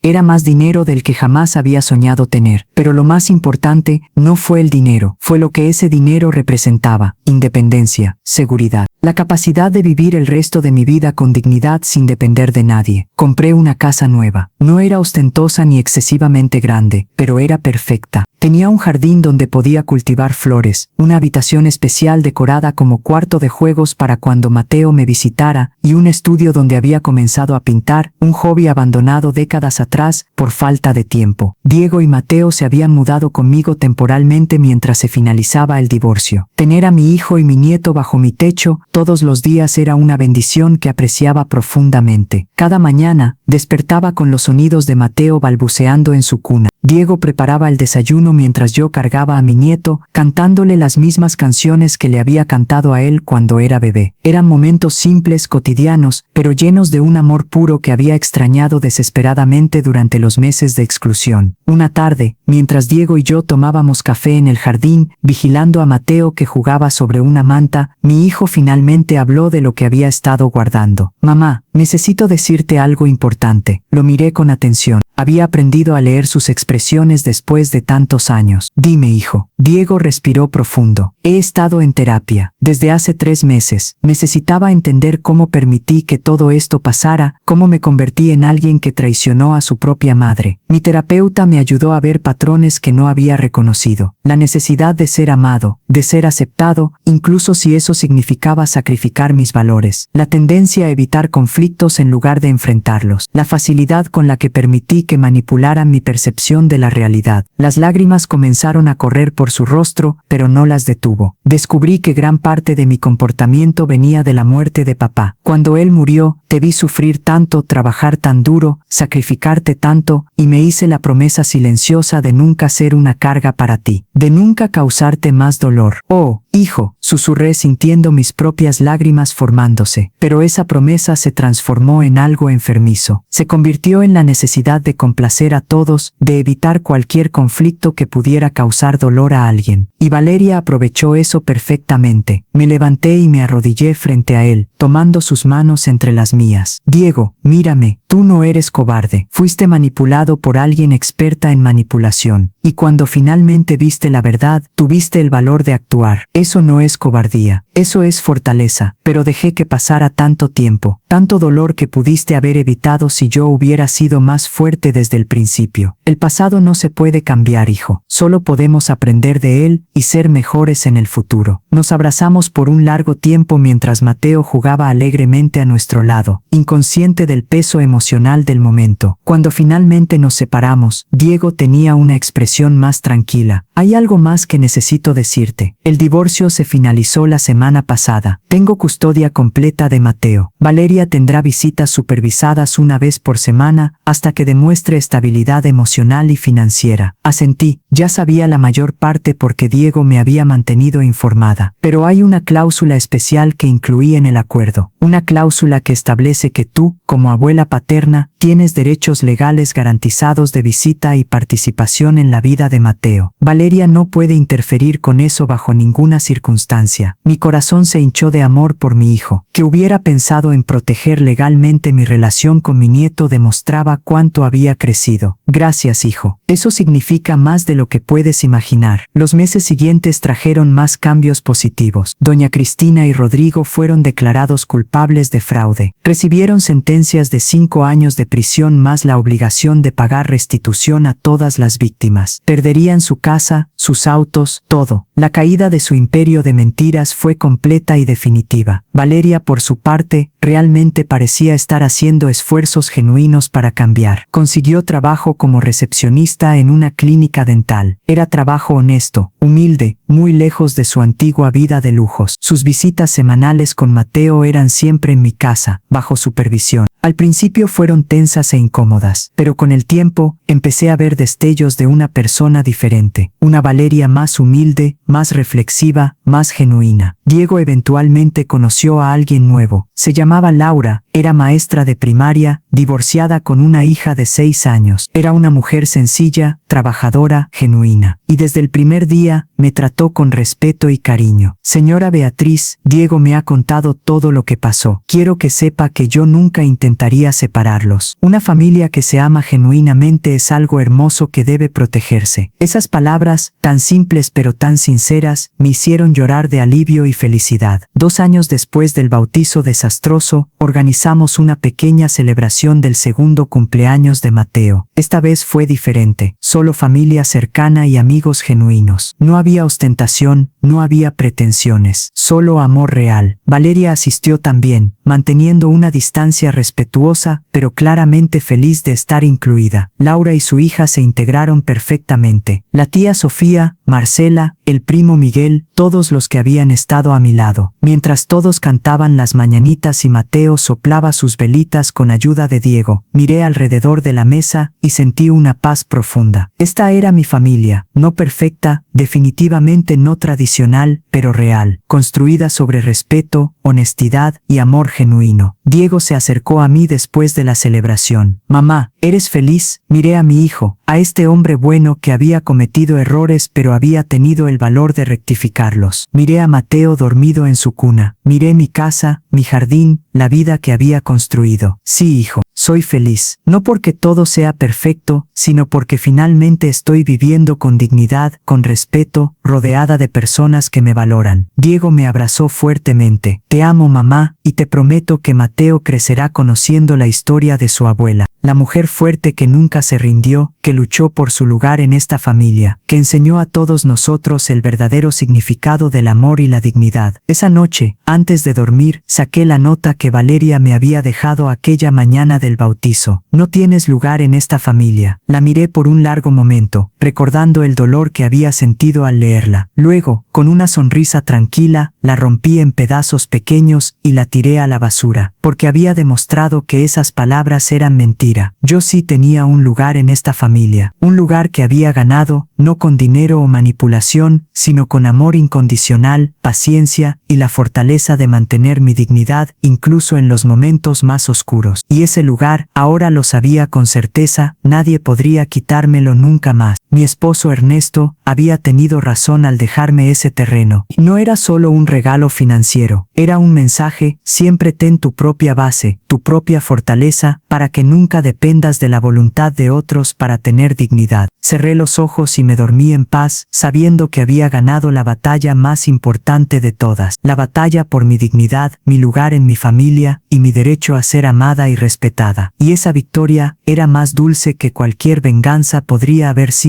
Era más dinero del que jamás había soñado tener, pero lo más importante no fue el dinero, fue lo que ese dinero representaba: independencia. independencia, seguridad. La capacidad de vivir el resto de mi vida con dignidad sin depender de nadie. Compré una casa nueva. No era ostentosa ni excesivamente grande, pero era perfecta. Tenía un jardín donde podía cultivar flores, una habitación especial decorada como cuarto de juegos para cuando Mateo me visitara, y un estudio donde había comenzado a pintar, un hobby abandonado décadas atrás por falta de tiempo. Diego y Mateo se habían mudado conmigo temporalmente mientras se finalizaba el divorcio. Tener a mi hijo y mi nieto bajo mi techo todos los días era una bendición que apreciaba profundamente. Cada mañana, despertaba con los sonidos de Mateo balbuceando en su cuna. Diego preparaba el desayuno mientras yo cargaba a mi nieto, cantándole las mismas canciones que le había cantado a él cuando era bebé. Eran momentos simples, cotidianos, pero llenos de un amor puro que había extrañado desesperadamente durante los meses de exclusión. Una tarde, mientras Diego y yo tomábamos café en el jardín, vigilando a Mateo que jugaba sobre una manta, mi hijo finalmente habló de lo que había estado guardando. «Mamá, necesito decirte algo importante». Lo miré con atención. Había aprendido a leer sus expresiones después de tantos años. «Dime, hijo». Diego respiró profundo. «He estado en terapia. Desde hace 3 meses. Necesitaba entender cómo permití que todo esto pasara, cómo me convertí en alguien que traicionó a su propia madre. Mi terapeuta me ayudó a ver patrones que no había reconocido. La necesidad de ser amado, de ser aceptado, incluso si eso significaba sacrificar mis valores. La tendencia a evitar conflictos en lugar de enfrentarlos. La facilidad con la que permití que manipularan mi percepción de la realidad. Las lágrimas comenzaron a correr por su rostro, pero no las detuvo. Descubrí que gran parte de mi comportamiento venía de la muerte de papá. Cuando él murió, te vi sufrir tanto, trabajar tan duro, sacrificarte tanto, y me hice la promesa silenciosa de nunca ser una carga para ti, de nunca causarte más dolor. Oh, hijo, susurré sintiendo mis propias lágrimas formándose, pero esa promesa se transformó en algo enfermizo. Se convirtió en la necesidad de complacer a todos, de evitar cualquier conflicto que pudiera causar dolor a alguien. Y Valeria aprovechó eso perfectamente. Me levanté y me arrodillé frente a él, tomando sus manos entre las mías. «Diego, mírame, tú no eres cobarde. Fuiste manipulado por alguien experta en manipulación. Y cuando finalmente viste la verdad, tuviste el valor de actuar. Eso no es cobardía. Eso es fortaleza. Pero dejé que pasara tanto tiempo, tanto dolor que pudiste haber evitado si yo hubiera sido más fuerte desde el principio. El pasado no se puede cambiar, hijo. Solo podemos aprender de él y ser mejores en el futuro». Nos abrazamos por un largo tiempo mientras Mateo jugaba alegremente a nuestro lado, inconsciente del peso emocional del momento. Cuando finalmente nos separamos, Diego tenía una expresión más tranquila. «Hay algo más que necesito decirte. El divorcio se finalizó la semana pasada. Tengo custodia completa de Mateo. Valeria tendrá visitas supervisadas una vez por semana hasta que demuestre estabilidad emocional y financiera». Asentí. Ya sabía la mayor parte porque Diego me había mantenido informada. Pero hay una cláusula especial que incluí en el acuerdo. Una cláusula que establece que tú, como abuela paterna, tienes derechos legales garantizados de visita y participación en la vida de Mateo. Valeria no puede interferir con eso bajo ninguna circunstancia. Mi corazón se hinchó de amor por mi hijo. Que hubiera pensado en proteger legalmente mi relación con mi nieto demostraba cuánto había crecido. «Gracias, hijo. Eso significa más de lo que puedes imaginar». Los meses siguientes trajeron más cambios positivos. Doña Cristina y Rodrigo fueron declarados culpables de fraude. Recibieron sentencias de 5 años de prisión más la obligación de pagar restitución a todas las víctimas. Perderían su casa, sus autos, todo. La caída de su imperio de mentiras fue completa y definitiva. Valeria, por su parte, realmente parecía estar haciendo esfuerzos genuinos para cambiar. Consiguió trabajo como recepcionista en una clínica dental. Era trabajo honesto, humilde, muy lejos de su antigua vida de lujos. Sus visitas semanales con Mateo eran siempre en mi casa, bajo supervisión. Al principio fueron tensas e incómodas, pero con el tiempo, empecé a ver destellos de una persona diferente. Una Valeria más humilde, más reflexiva, más genuina. Diego eventualmente conoció a alguien nuevo. Se llamaba Laura, era maestra de primaria, divorciada con una hija de 6 años. Era una mujer sencilla, trabajadora, genuina. Y desde el primer día, me trató con respeto y cariño. «Señora Beatriz, Diego me ha contado todo lo que pasó. Quiero que sepa que yo nunca intenté intentaría separarlos. Una familia que se ama genuinamente es algo hermoso que debe protegerse. Esas palabras, tan simples pero tan sinceras, me hicieron llorar de alivio y felicidad. 2 años después del bautizo desastroso, organizamos una pequeña celebración del segundo cumpleaños de Mateo. Esta vez fue diferente, solo familia cercana y amigos genuinos. No había ostentación, no había pretensiones, solo amor real. Valeria asistió también, manteniendo una distancia respetuosa, pero claramente feliz de estar incluida. Laura y su hija se integraron perfectamente. La tía Sofía, Marcela, el primo Miguel, todos los que habían estado a mi lado. Mientras todos cantaban las mañanitas y Mateo soplaba sus velitas con ayuda de Diego, miré alrededor de la mesa y sentí una paz profunda. Esta era mi familia, no perfecta, definitivamente no tradicional, pero real, construida sobre respeto, honestidad y amor genuino. Diego se acercó a mí después de la celebración. Mamá, ¿eres feliz? Miré a mi hijo, a este hombre bueno que había cometido errores pero había tenido el valor de rectificarlos. Miré a Mateo dormido en su cuna. Miré mi casa, mi jardín, la vida que había construido. Sí, hijo, soy feliz. No porque todo sea perfecto, sino porque finalmente estoy viviendo con dignidad, con respeto, rodeada de personas que me valoran. Diego me abrazó fuertemente. Te amo, mamá, y te prometo que Mateo crecerá conociendo la historia de su abuela. La mujer fuerte que nunca se rindió, que luchó por su lugar en esta familia, que enseñó a todos nosotros el verdadero significado del amor y la dignidad. Esa noche, antes de dormir, saqué la nota que Valeria me había dejado aquella mañana del bautizo. No tienes lugar en esta familia. La miré por un largo momento, recordando el dolor que había sentido al leerla. Luego, con una sonrisa tranquila, la rompí en pedazos pequeños y la tiré a la basura, porque había demostrado que esas palabras eran mentiras. Yo sí tenía un lugar en esta familia, un lugar que había ganado, no con dinero o manipulación, sino con amor incondicional, paciencia y la fortaleza de mantener mi dignidad incluso en los momentos más oscuros. Y ese lugar, ahora lo sabía con certeza, nadie podría quitármelo nunca más. Mi esposo Ernesto había tenido razón al dejarme ese terreno. No era solo un regalo financiero, era un mensaje: siempre ten tu propia base, tu propia fortaleza, para que nunca dependas de la voluntad de otros para tener dignidad. Cerré los ojos y me dormí en paz, sabiendo que había ganado la batalla más importante de todas, la batalla por mi dignidad, mi lugar en mi familia y mi derecho a ser amada y respetada. Y esa victoria era más dulce que cualquier venganza podría haber sido.